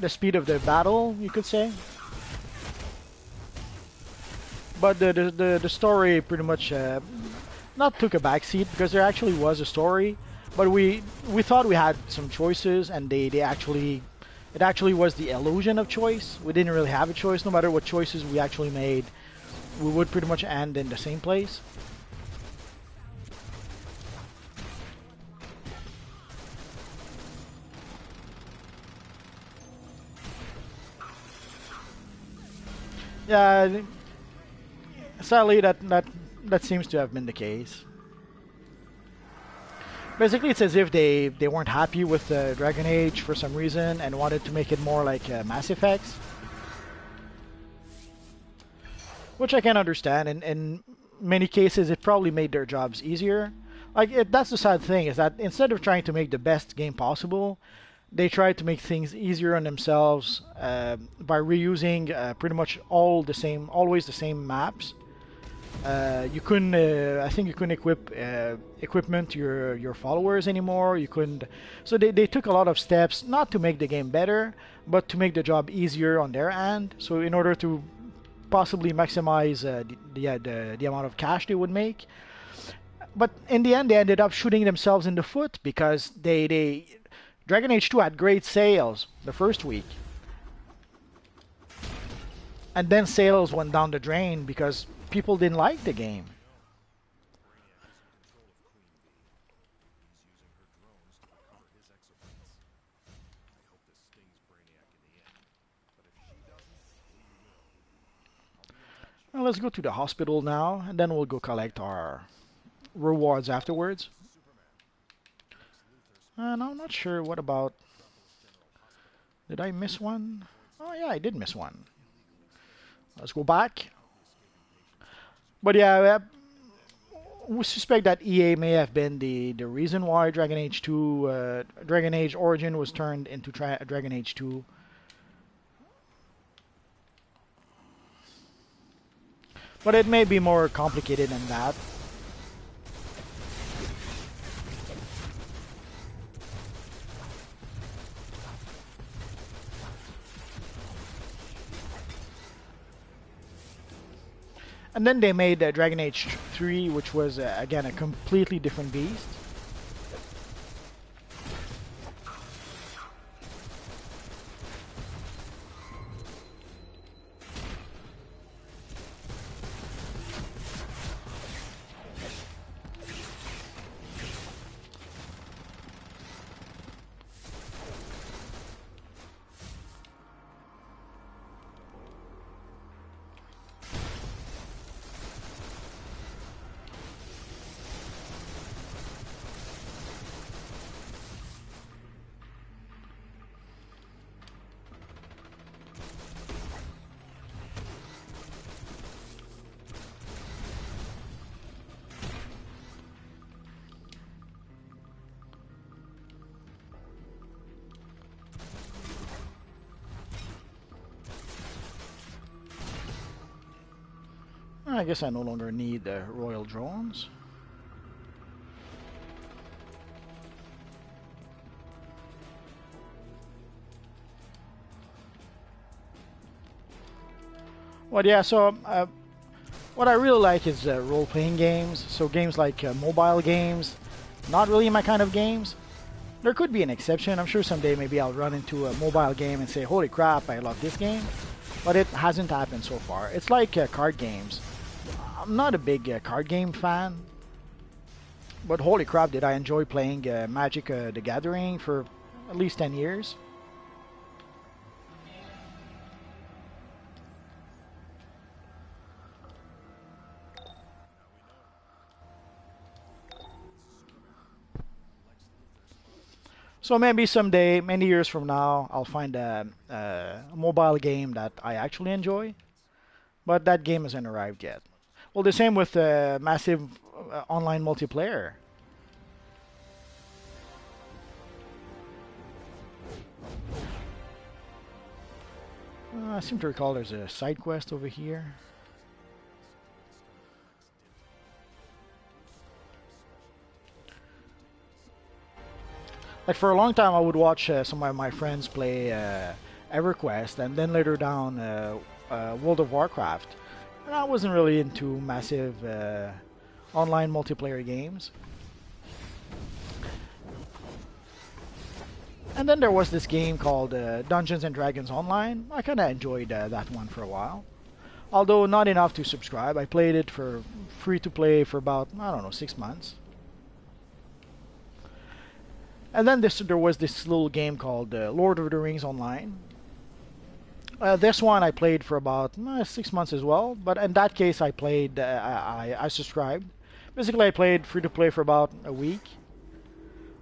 speed of the battle, you could say. But the story pretty much not took a backseat because there actually was a story, but we thought we had some choices, and they actually it actually was the illusion of choice. We didn't really have a choice. No matter what choices we actually made, we would pretty much end in the same place. Yeah, sadly that seems to have been the case. Basically, it's as if they weren't happy with Dragon Age for some reason and wanted to make it more like Mass Effect, which I can understand. In many cases, it probably made their jobs easier. That's the sad thing, is that instead of trying to make the best game possible, they tried to make things easier on themselves by reusing pretty much always the same maps. You couldn't. I think you couldn't equip equipment to your followers anymore. You couldn't. So they took a lot of steps not to make the game better, but to make the job easier on their end. So in order to possibly maximize the amount of cash they would make. But in the end, they ended up shooting themselves in the foot because they Dragon Age 2 had great sales the first week, and then sales went down the drain because people didn't like the game. Well, let's go to the hospital now, and then we'll go collect our rewards afterwards. And I'm not sure what about... Did I miss one? Oh yeah, I did miss one. Let's go back. But yeah, we suspect that EA may have been the reason why Dragon Age 2, Dragon Age Origin was turned into Dragon Age 2. But it may be more complicated than that. And then they made Dragon Age 3, which was, again, a completely different beast. I guess I no longer need the royal drones. Well, yeah, so What I really like is role-playing games. So games like mobile games, not really my kind of games. There could be an exception. I'm sure someday maybe I'll run into a mobile game and say, holy crap, I love this game. But it hasn't happened so far. It's like card games. I'm not a big card game fan. But holy crap, did I enjoy playing Magic the Gathering for at least 10 years. So maybe someday, many years from now, I'll find a mobile game that I actually enjoy, but that game hasn't arrived yet. Well, the same with massive online multiplayer. I seem to recall there's a side quest over here. Like for a long time, I would watch some of my friends play EverQuest, and then later down World of Warcraft. And I wasn't really into massive online multiplayer games. And then there was this game called Dungeons and Dragons Online. I kind of enjoyed that one for a while. Although not enough to subscribe. I played it for free to play for about, I don't know, 6 months. And then there was this little game called Lord of the Rings Online. This one I played for about 6 months as well. But in that case, I played, I subscribed. Basically, I played free to play for about a week.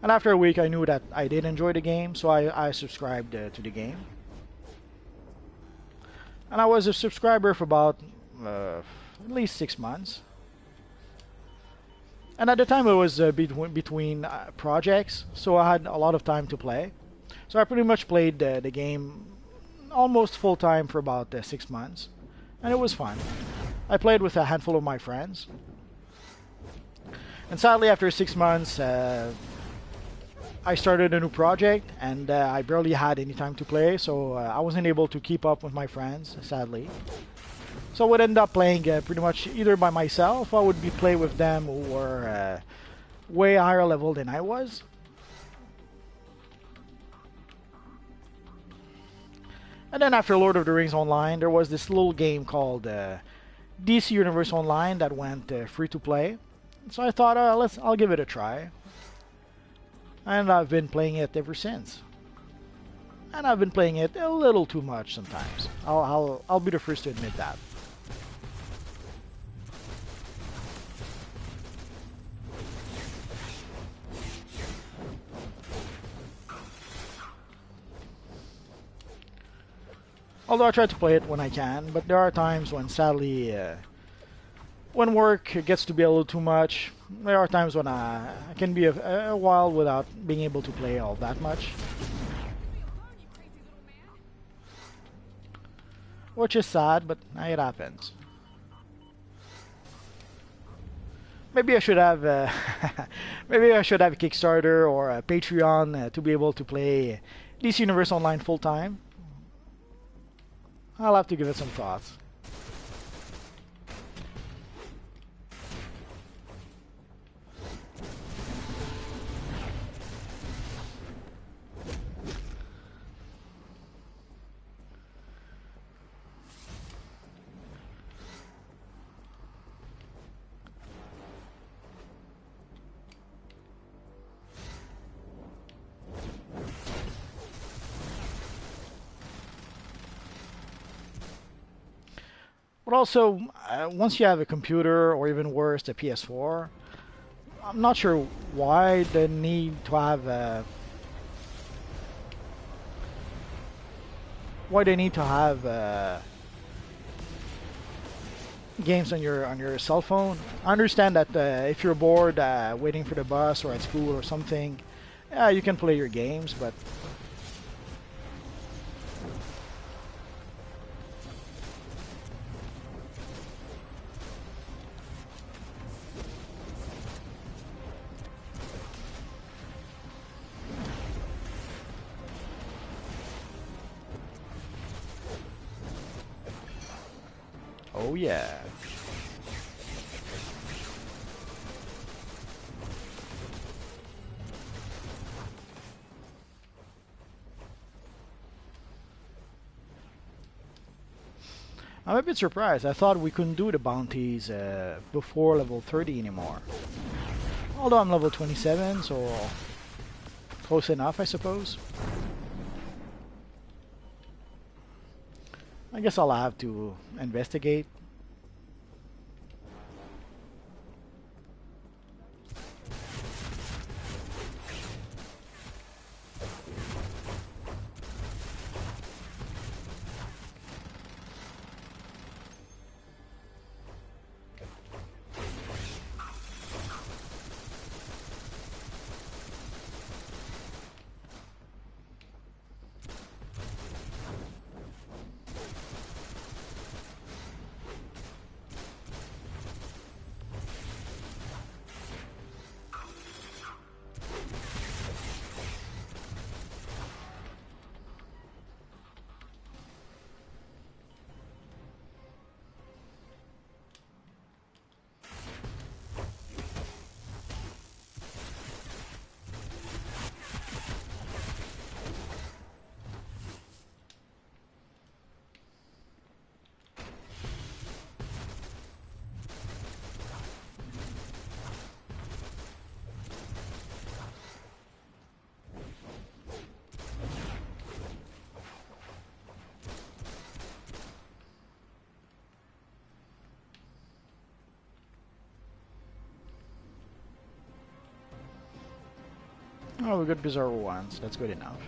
And after a week, I knew that I did enjoy the game, so I subscribed to the game. And I was a subscriber for about at least 6 months. And at the time, it was between projects, so I had a lot of time to play. So I pretty much played the game almost full time for about 6 months, and it was fun. I played with a handful of my friends. And sadly, after 6 months, I started a new project, and I barely had any time to play, so I wasn't able to keep up with my friends, sadly. So I would end up playing pretty much either by myself, or I would be play with them who were way higher level than I was. And then after Lord of the Rings Online, there was this little game called DC Universe Online that went free to play. So I thought, I'll give it a try. And I've been playing it ever since. And I've been playing it a little too much sometimes. I'll be the first to admit that. Although I try to play it when I can, but there are times when sadly, when work gets to be a little too much, there are times when I can be a while without being able to play all that much. Which is sad, but it happens. Maybe I should have, maybe I should have a Kickstarter or a Patreon to be able to play DC Universe Online full time. I'll have to give it some thoughts. But also, once you have a computer, or even worse, a PS4, I'm not sure why the need to have games on your cell phone. I understand that if you're bored waiting for the bus or at school or something, yeah, you can play your games, but oh yeah. I'm a bit surprised. I thought we couldn't do the bounties before level 30 anymore. Although I'm level 27, so close enough, I suppose. I guess I'll have to investigate. Oh, we got Bizarro ones. That's good enough.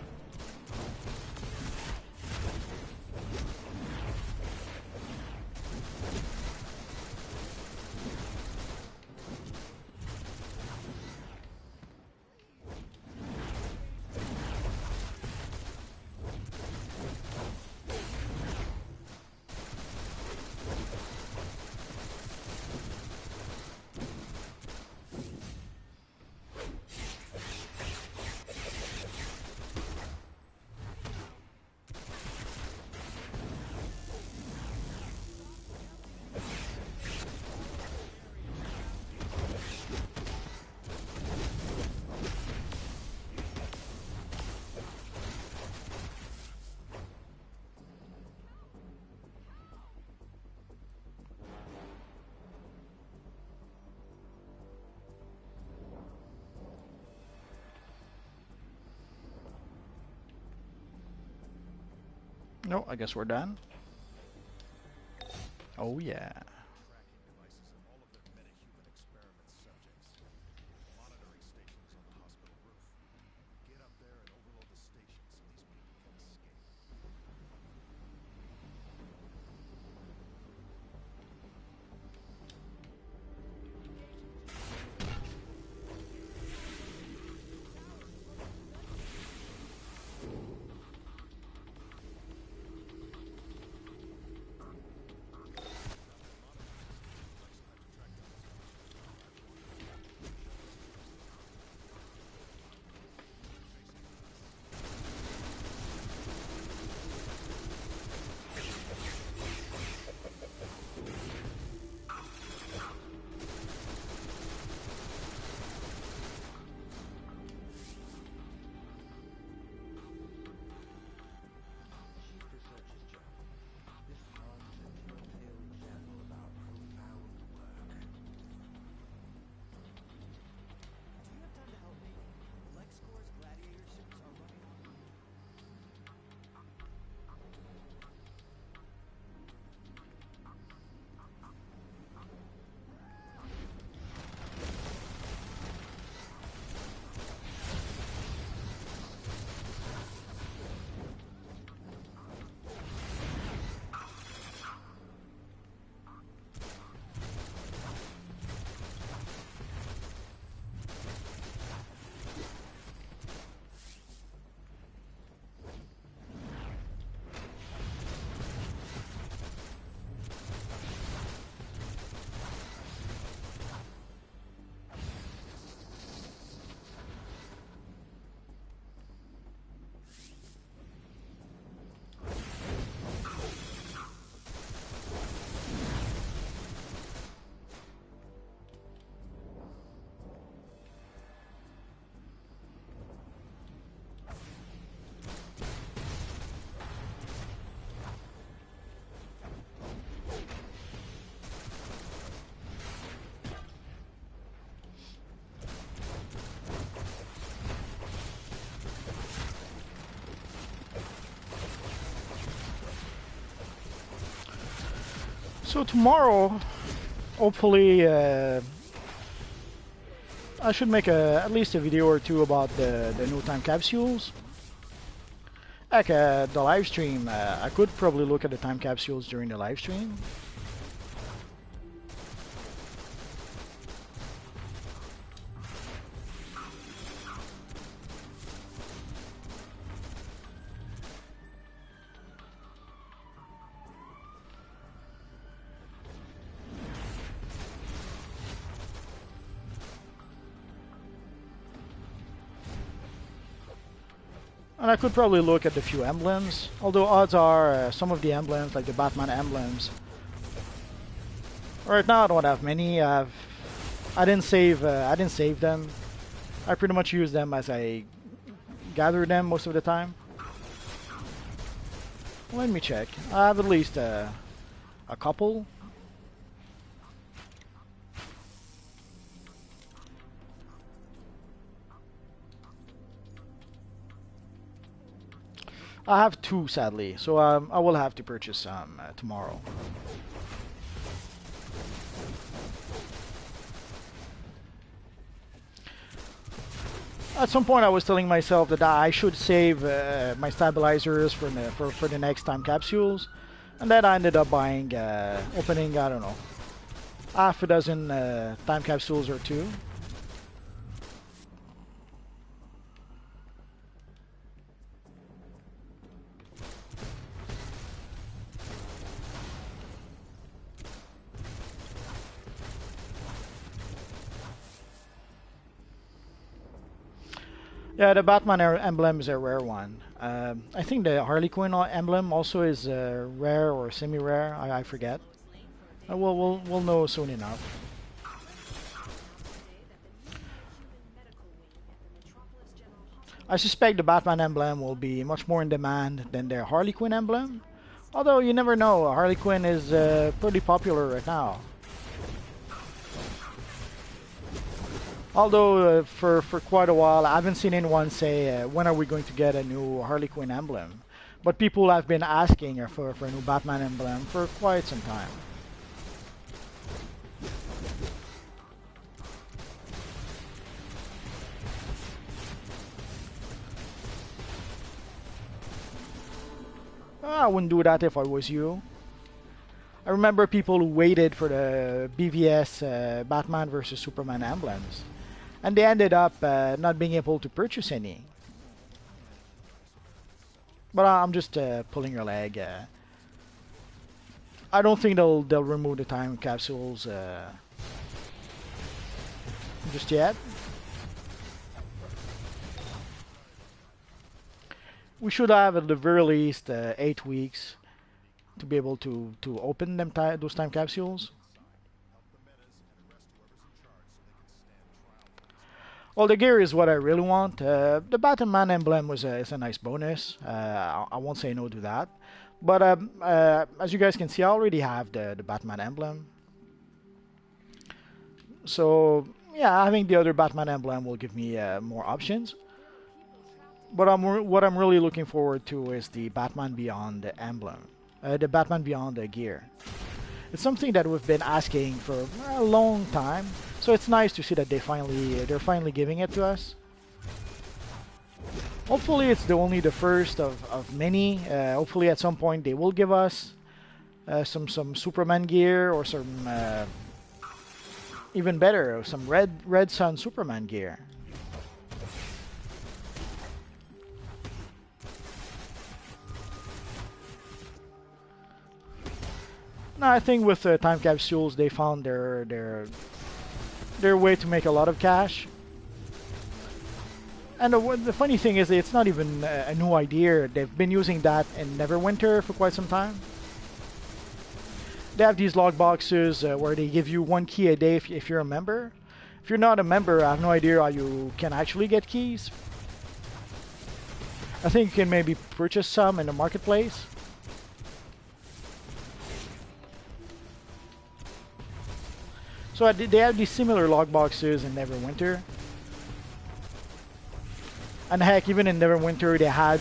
No, I guess we're done. Oh yeah. Tracking devices of all of their metahuman experiment subjects. Monitoring stations on the hospital roof. Get up there and overload the station so these people can escape. So tomorrow, hopefully, I should make at least a video or two about the new time capsules. Like the live stream, I could probably look at the time capsules during the live stream. And I could probably look at the few emblems, although odds are some of the emblems, like the Batman emblems, right now I don't have many. I didn't save them. I pretty much use them as I gather them most of the time. Let me check. I have at least a couple. I have two, sadly, so I will have to purchase some tomorrow. At some point, I was telling myself that I should save my stabilizers for the next time capsules, and then I ended up buying, opening, I don't know, half a dozen time capsules or two. Yeah, the Batman emblem is a rare one. I think the Harley Quinn emblem also is rare or semi-rare. I forget. We'll know soon enough. I suspect the Batman emblem will be much more in demand than the Harley Quinn emblem. Although you never know, Harley Quinn is pretty popular right now. Although for quite a while, I haven't seen anyone say when are we going to get a new Harley Quinn emblem. But people have been asking for a new Batman emblem for quite some time. I wouldn't do that if I was you. I remember people who waited for the BVS Batman vs Superman emblems, and they ended up not being able to purchase any. But I'm just pulling your leg. I don't think they'll remove the time capsules just yet. We should have at the very least 8 weeks to be able to open them those time capsules. Well, the gear is what I really want. The Batman emblem is a nice bonus. I won't say no to that. But as you guys can see, I already have the Batman emblem. So yeah, having the other Batman emblem will give me more options. But what I'm really looking forward to is the Batman Beyond emblem, the Batman Beyond gear. It's something that we've been asking for a long time, so it's nice to see that they're finally giving it to us. Hopefully, it's only the first of many. Hopefully, at some point they will give us some Superman gear or some even better, some Red Sun Superman gear. No, I think with time capsules, they found their way to make a lot of cash. And the funny thing is, it's not even a new idea. They've been using that in Neverwinter for quite some time. They have these log boxes where they give you 1 key a day if you're a member. If you're not a member, I have no idea how you can actually get keys. I think you can maybe purchase some in the marketplace. So they have these similar log boxes in Neverwinter. And heck, even in Neverwinter, they had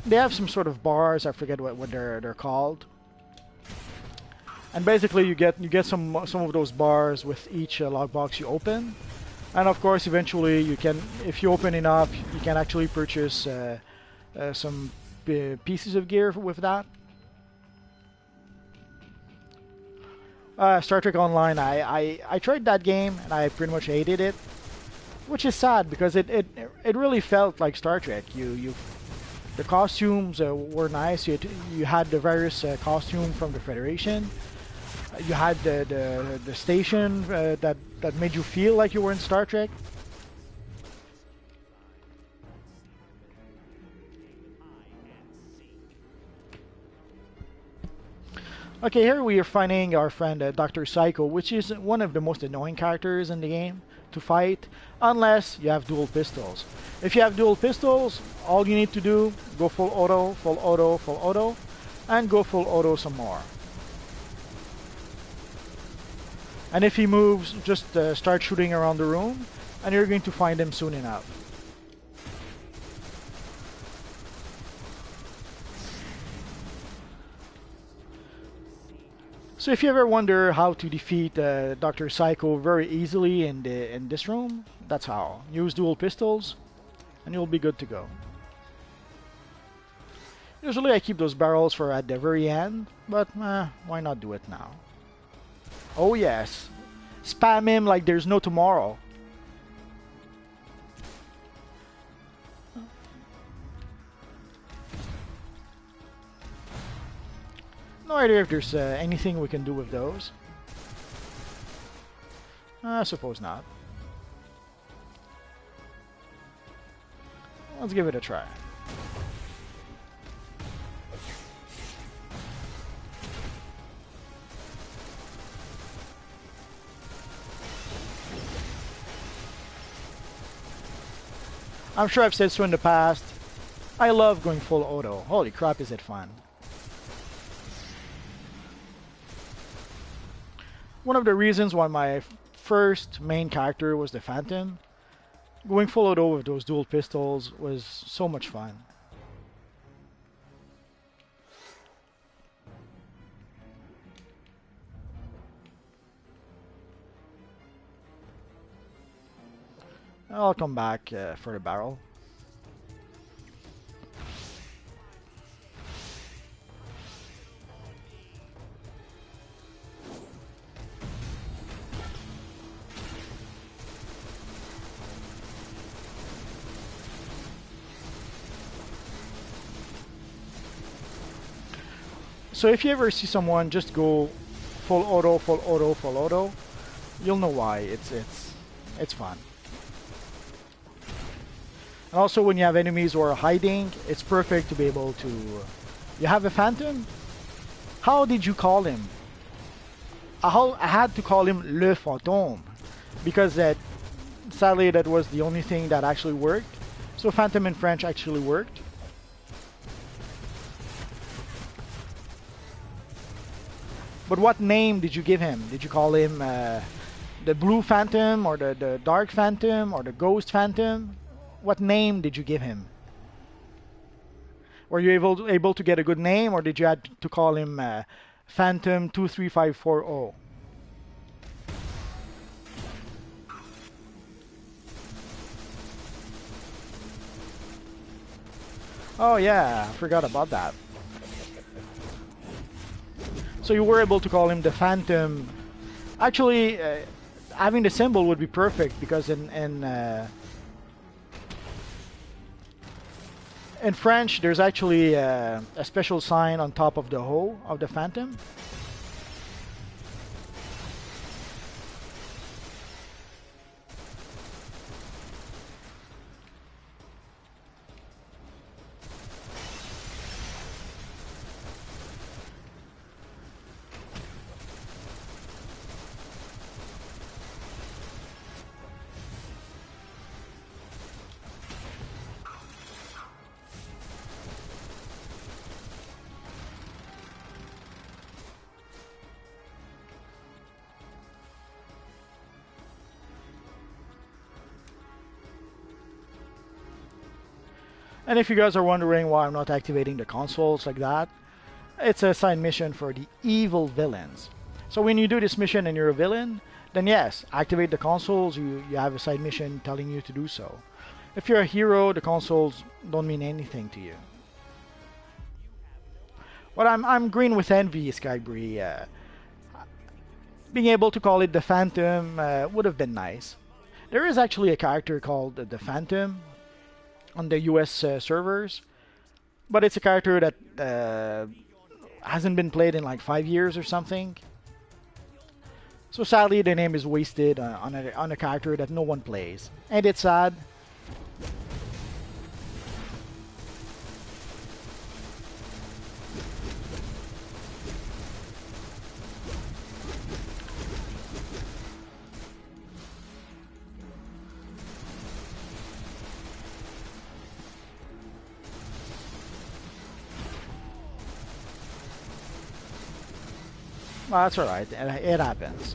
they have some sort of bars. I forget what they're called. And basically, you get some of those bars with each logbox you open. And of course, eventually, you can, if you open enough, you can actually purchase some pieces of gear with that. Star Trek Online, I tried that game and I pretty much hated it, which is sad because it really felt like Star Trek. The costumes were nice. You had the various costume from the Federation. You had the station that made you feel like you were in Star Trek. Okay, here we are finding our friend Dr. Psycho, which is one of the most annoying characters in the game to fight, unless you have dual pistols. If you have dual pistols, all you need to do, go full auto, full auto, full auto, and go full auto some more. And if he moves, just start shooting around the room, and you're going to find him soon enough. So if you ever wonder how to defeat Dr. Psycho very easily in this room, that's how. Use dual pistols, and you'll be good to go. Usually I keep those barrels for at the very end, but why not do it now? Oh yes, spam him like there's no tomorrow. No idea if there's anything we can do with those. I suppose not. Let's give it a try. I'm sure I've said so in the past. I love going full auto. Holy crap, is it fun. One of the reasons why my first main character was the Phantom, going full auto with those dual pistols was so much fun. I'll come back for the barrel. So if you ever see someone just go full auto, full auto, full auto, you'll know why. It's fun. And also when you have enemies who are hiding, it's perfect to be able to... You have a Phantom? How did you call him? I had to call him Le Fantôme, because sadly that was the only thing that actually worked. So Phantom in French actually worked. But what name did you give him? Did you call him the Blue Phantom, or the Dark Phantom, or the Ghost Phantom? What name did you give him? Were you able to get a good name, or did you have to call him Phantom 23540? Oh yeah, I forgot about that. So you were able to call him the Phantom. Actually, having the symbol would be perfect, because in French there's actually a special sign on top of the O of the Phantom. And if you guys are wondering why I'm not activating the consoles like that, it's a side mission for the evil villains. So when you do this mission and you're a villain, then yes, activate the consoles, you have a side mission telling you to do so. If you're a hero, the consoles don't mean anything to you. But I'm green with envy, Skybree. Being able to call it the Phantom would have been nice. There is actually a character called the Phantom on the US servers, but it's a character that hasn't been played in like 5 years or something. So sadly, the name is wasted on a character that no one plays, and it's sad. Well, that's alright, it happens.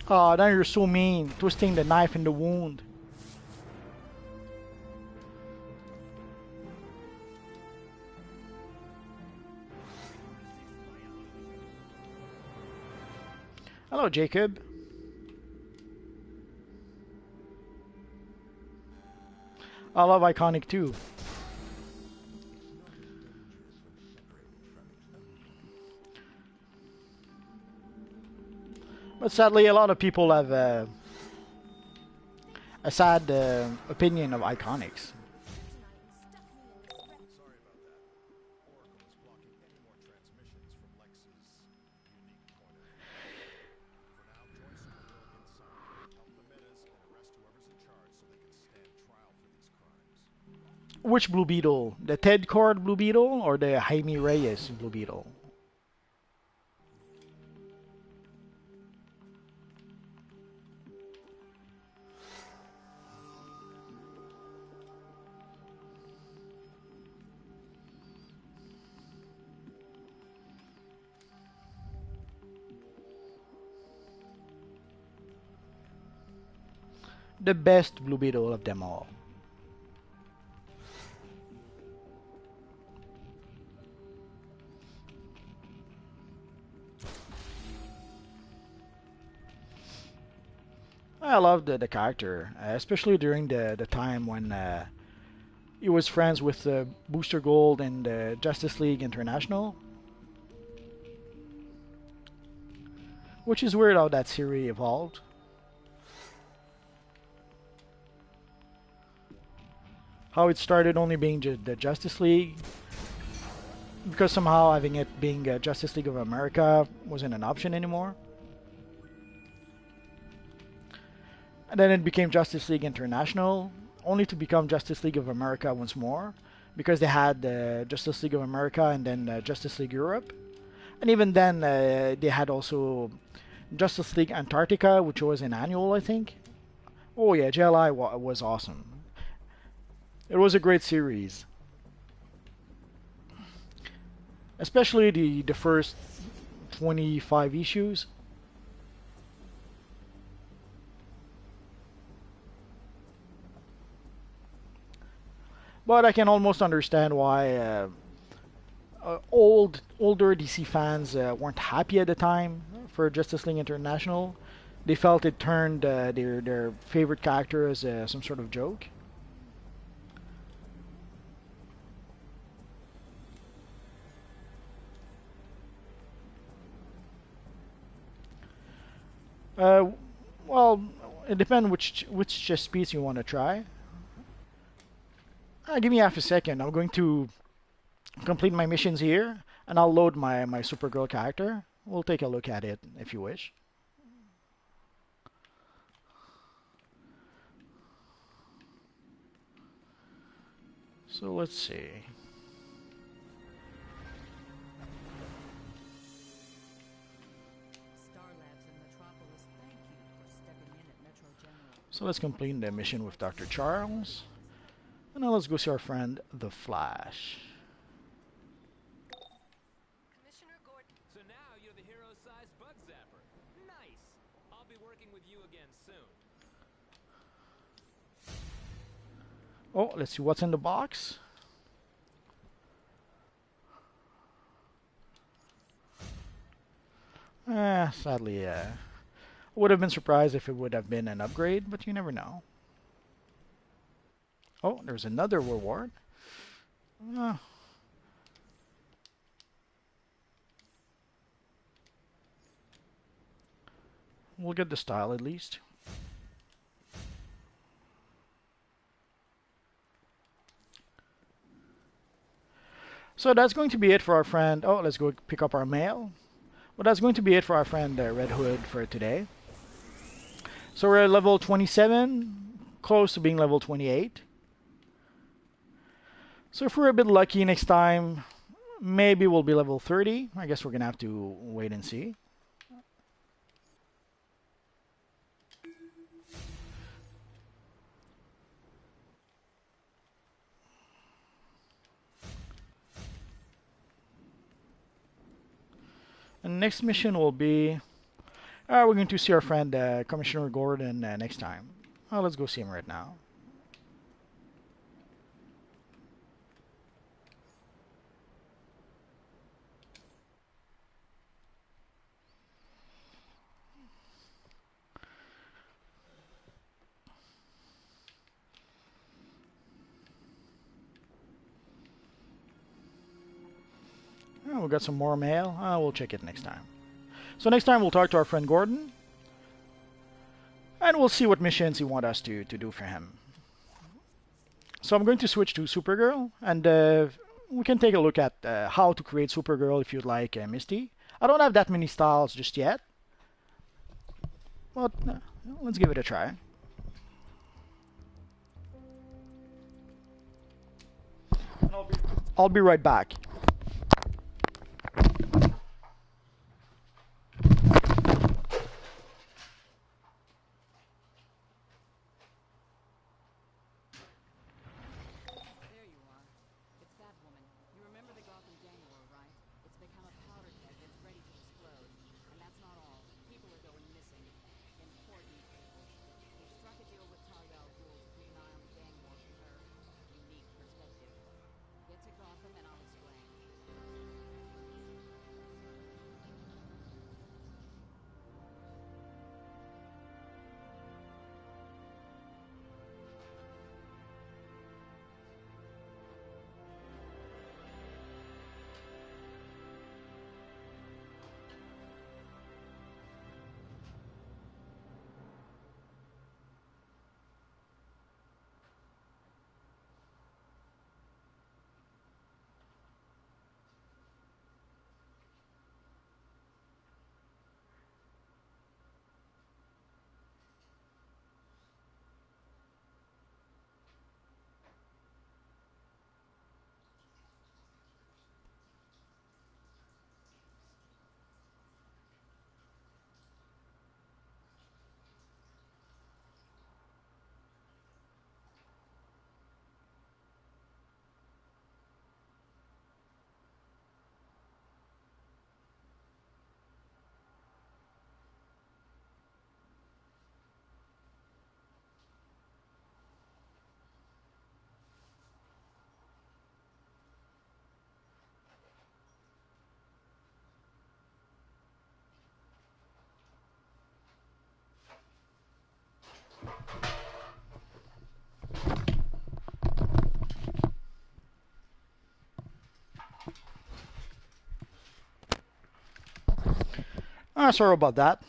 Oh, now you're so mean, twisting the knife in the wound. Hello, Jacob. I love Iconic too. But sadly, a lot of people have a sad opinion of Iconics. Sorry about that. Oracle is blocking any more transmissions from Lex's unique point of view. For now, join Supergirl inside. Help the Metas and arrest whoever's in charge so they can stand trial for these crimes. Which Blue Beetle? The Ted Cord Blue Beetle or the Jaime Reyes Blue Beetle? The best Blue Beetle of them all. I loved the character, especially during the time when he was friends with Booster Gold and Justice League International. Which is weird how that series evolved. How it started only being the Justice League, because somehow having it being Justice League of America wasn't an option anymore. And then it became Justice League International, only to become Justice League of America once more, because they had Justice League of America and then Justice League Europe. And even then, they had also Justice League Antarctica, which was an annual, I think. Oh yeah, JLI was awesome. It was a great series. Especially the first 25 issues. But I can almost understand why older DC fans weren't happy at the time for Justice League International. They felt it turned their favorite character as some sort of joke. Uh, well, it depends which chess piece you want to try. Give me half a second. I'm going to complete my missions here, and I'll load my Supergirl character. We'll take a look at it if you wish. So let's see. Star Labs in Metropolis, thank you for stepping in at Metro General. So let's complete the mission with Dr. Charles. And now let's go see our friend, The Flash. Commissioner Gordon. So now you're the hero-sized bug zapper. Nice. I'll be working with you again soon. Oh, let's see what's in the box. Sadly, I would have been surprised if it would have been an upgrade, but you never know. Oh, there's another reward. Uh, we'll get the style at least. So that's going to be it for our friend. Oh, let's go pick up our mail. Well, that's going to be it for our friend Red Hood for today. So we're at level 27, close to being level 28. So if we're a bit lucky next time, maybe we'll be level 30. I guess we're going to have to wait and see. And next mission will be... we're going to see our friend Commissioner Gordon next time. Let's go see him right now. We got some more mail. We'll check it next time. So next time we'll talk to our friend Gordon. And we'll see what missions he wants us to do for him. So I'm going to switch to Supergirl. And we can take a look at how to create Supergirl if you'd like, Misty. I don't have that many styles just yet. But let's give it a try. I'll be right back. There you are. It's that woman. You remember the Gotham gang war, right? It's become a powder keg that's ready to explode. And that's not all. People are going missing. Important people. We've struck a deal with Talia al Ghul to keep an eye on the gang war from her unique perspective. Get to Gotham and I'll explain. Sorry about that.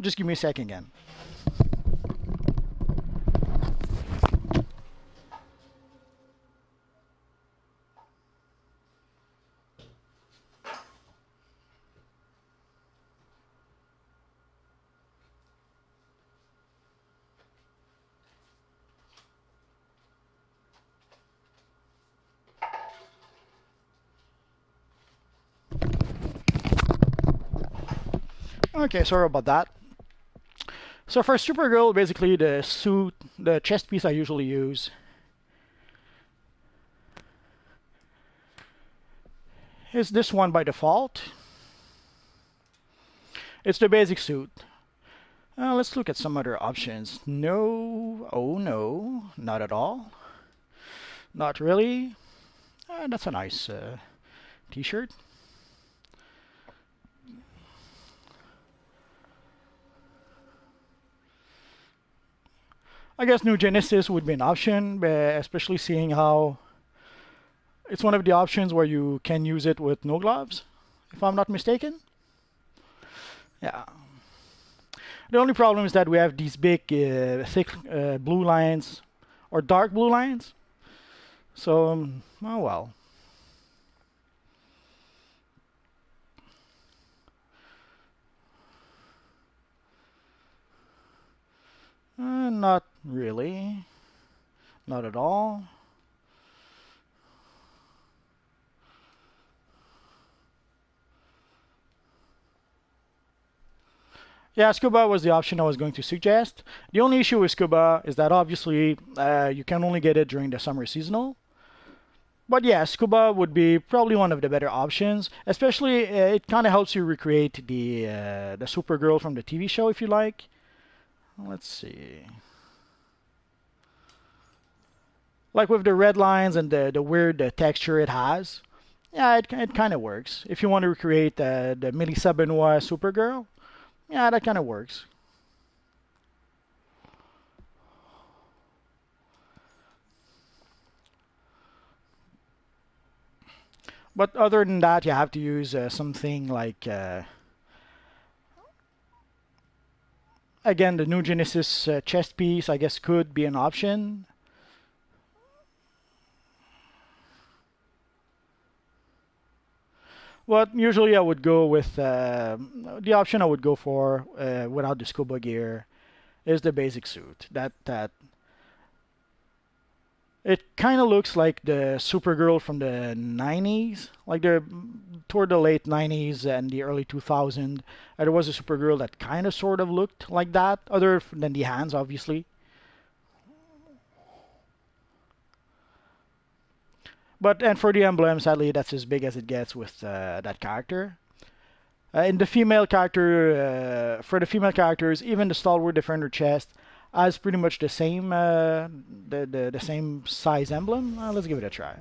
Just give me a second again. Okay, sorry about that. So for Supergirl, basically the suit, the chest piece I usually use is this one by default. It's the basic suit. Let's look at some other options. No, oh no, not at all. Not really. That's a nice t-shirt. I guess New Genesis would be an option, especially seeing how it's one of the options where you can use it with no gloves, if I'm not mistaken. Yeah. The only problem is that we have these big, thick blue lines, or dark blue lines. So, oh well. Not really. Not at all. Yeah, scuba was the option I was going to suggest. The only issue with scuba is that obviously you can only get it during the summer seasonal. But yeah, scuba would be probably one of the better options. Especially, it kind of helps you recreate the Supergirl from the TV show if you like. Let's see. Like with the red lines and the weird texture it has. Yeah, it kind of works. If you want to recreate the Melissa Benoit Supergirl, yeah, that kind of works. But other than that, you have to use something like, again, the New Genesis chest piece, I guess, could be an option. But usually I would go with the option I would go for without the scuba gear is the basic suit. That it kind of looks like the Supergirl from the 90s, like the toward the late 90s and the early 2000s. There was a Supergirl that kind of sort of looked like that, other than the hands, obviously. But and for the emblem, sadly, that's as big as it gets with that character. In the female character, for the female characters, even the Stalwart Defender chest has pretty much the same the same size emblem. Let's give it a try.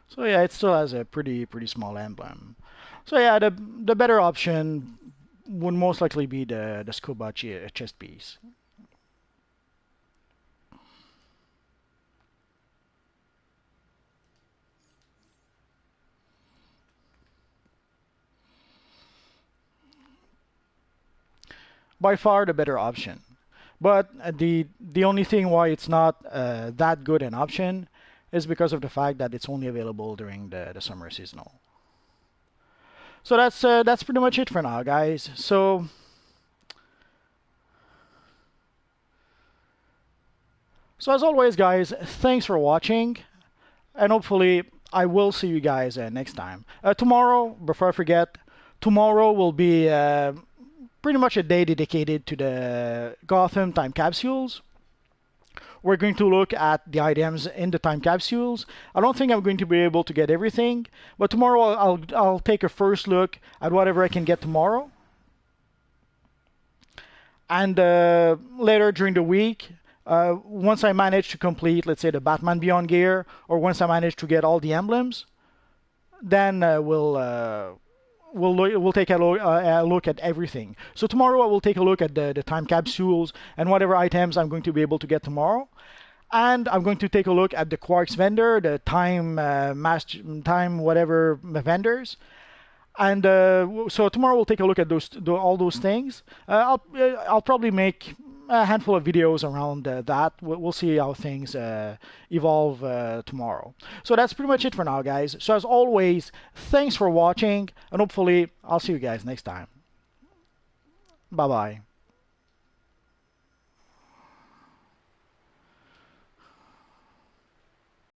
So yeah, it still has a pretty small emblem. So yeah, the better option would most likely be the scuba chest piece. By far the better option. But the only thing why it's not that good an option is because of the fact that it's only available during the summer seasonal. So that's pretty much it for now, guys. So as always, guys, thanks for watching, and hopefully I will see you guys next time. Tomorrow, before I forget, tomorrow will be pretty much a day dedicated to the Gotham time capsules. We're going to look at the items in the time capsules. I don't think I'm going to be able to get everything, but tomorrow I'll take a first look at whatever I can get tomorrow. And later during the week, once I manage to complete, let's say, the Batman Beyond gear, or once I manage to get all the emblems, then we'll take a look at everything. So tomorrow I will take a look at the time capsules and whatever items I'm going to be able to get tomorrow. And I'm going to take a look at the Quarks vendor, the time whatever vendors. And so tomorrow we'll take a look at all those things. I'll probably make a handful of videos around that. We'll see how things evolve tomorrow. So that's pretty much it for now, guys. So as always, thanks for watching, and hopefully I'll see you guys next time. Bye bye.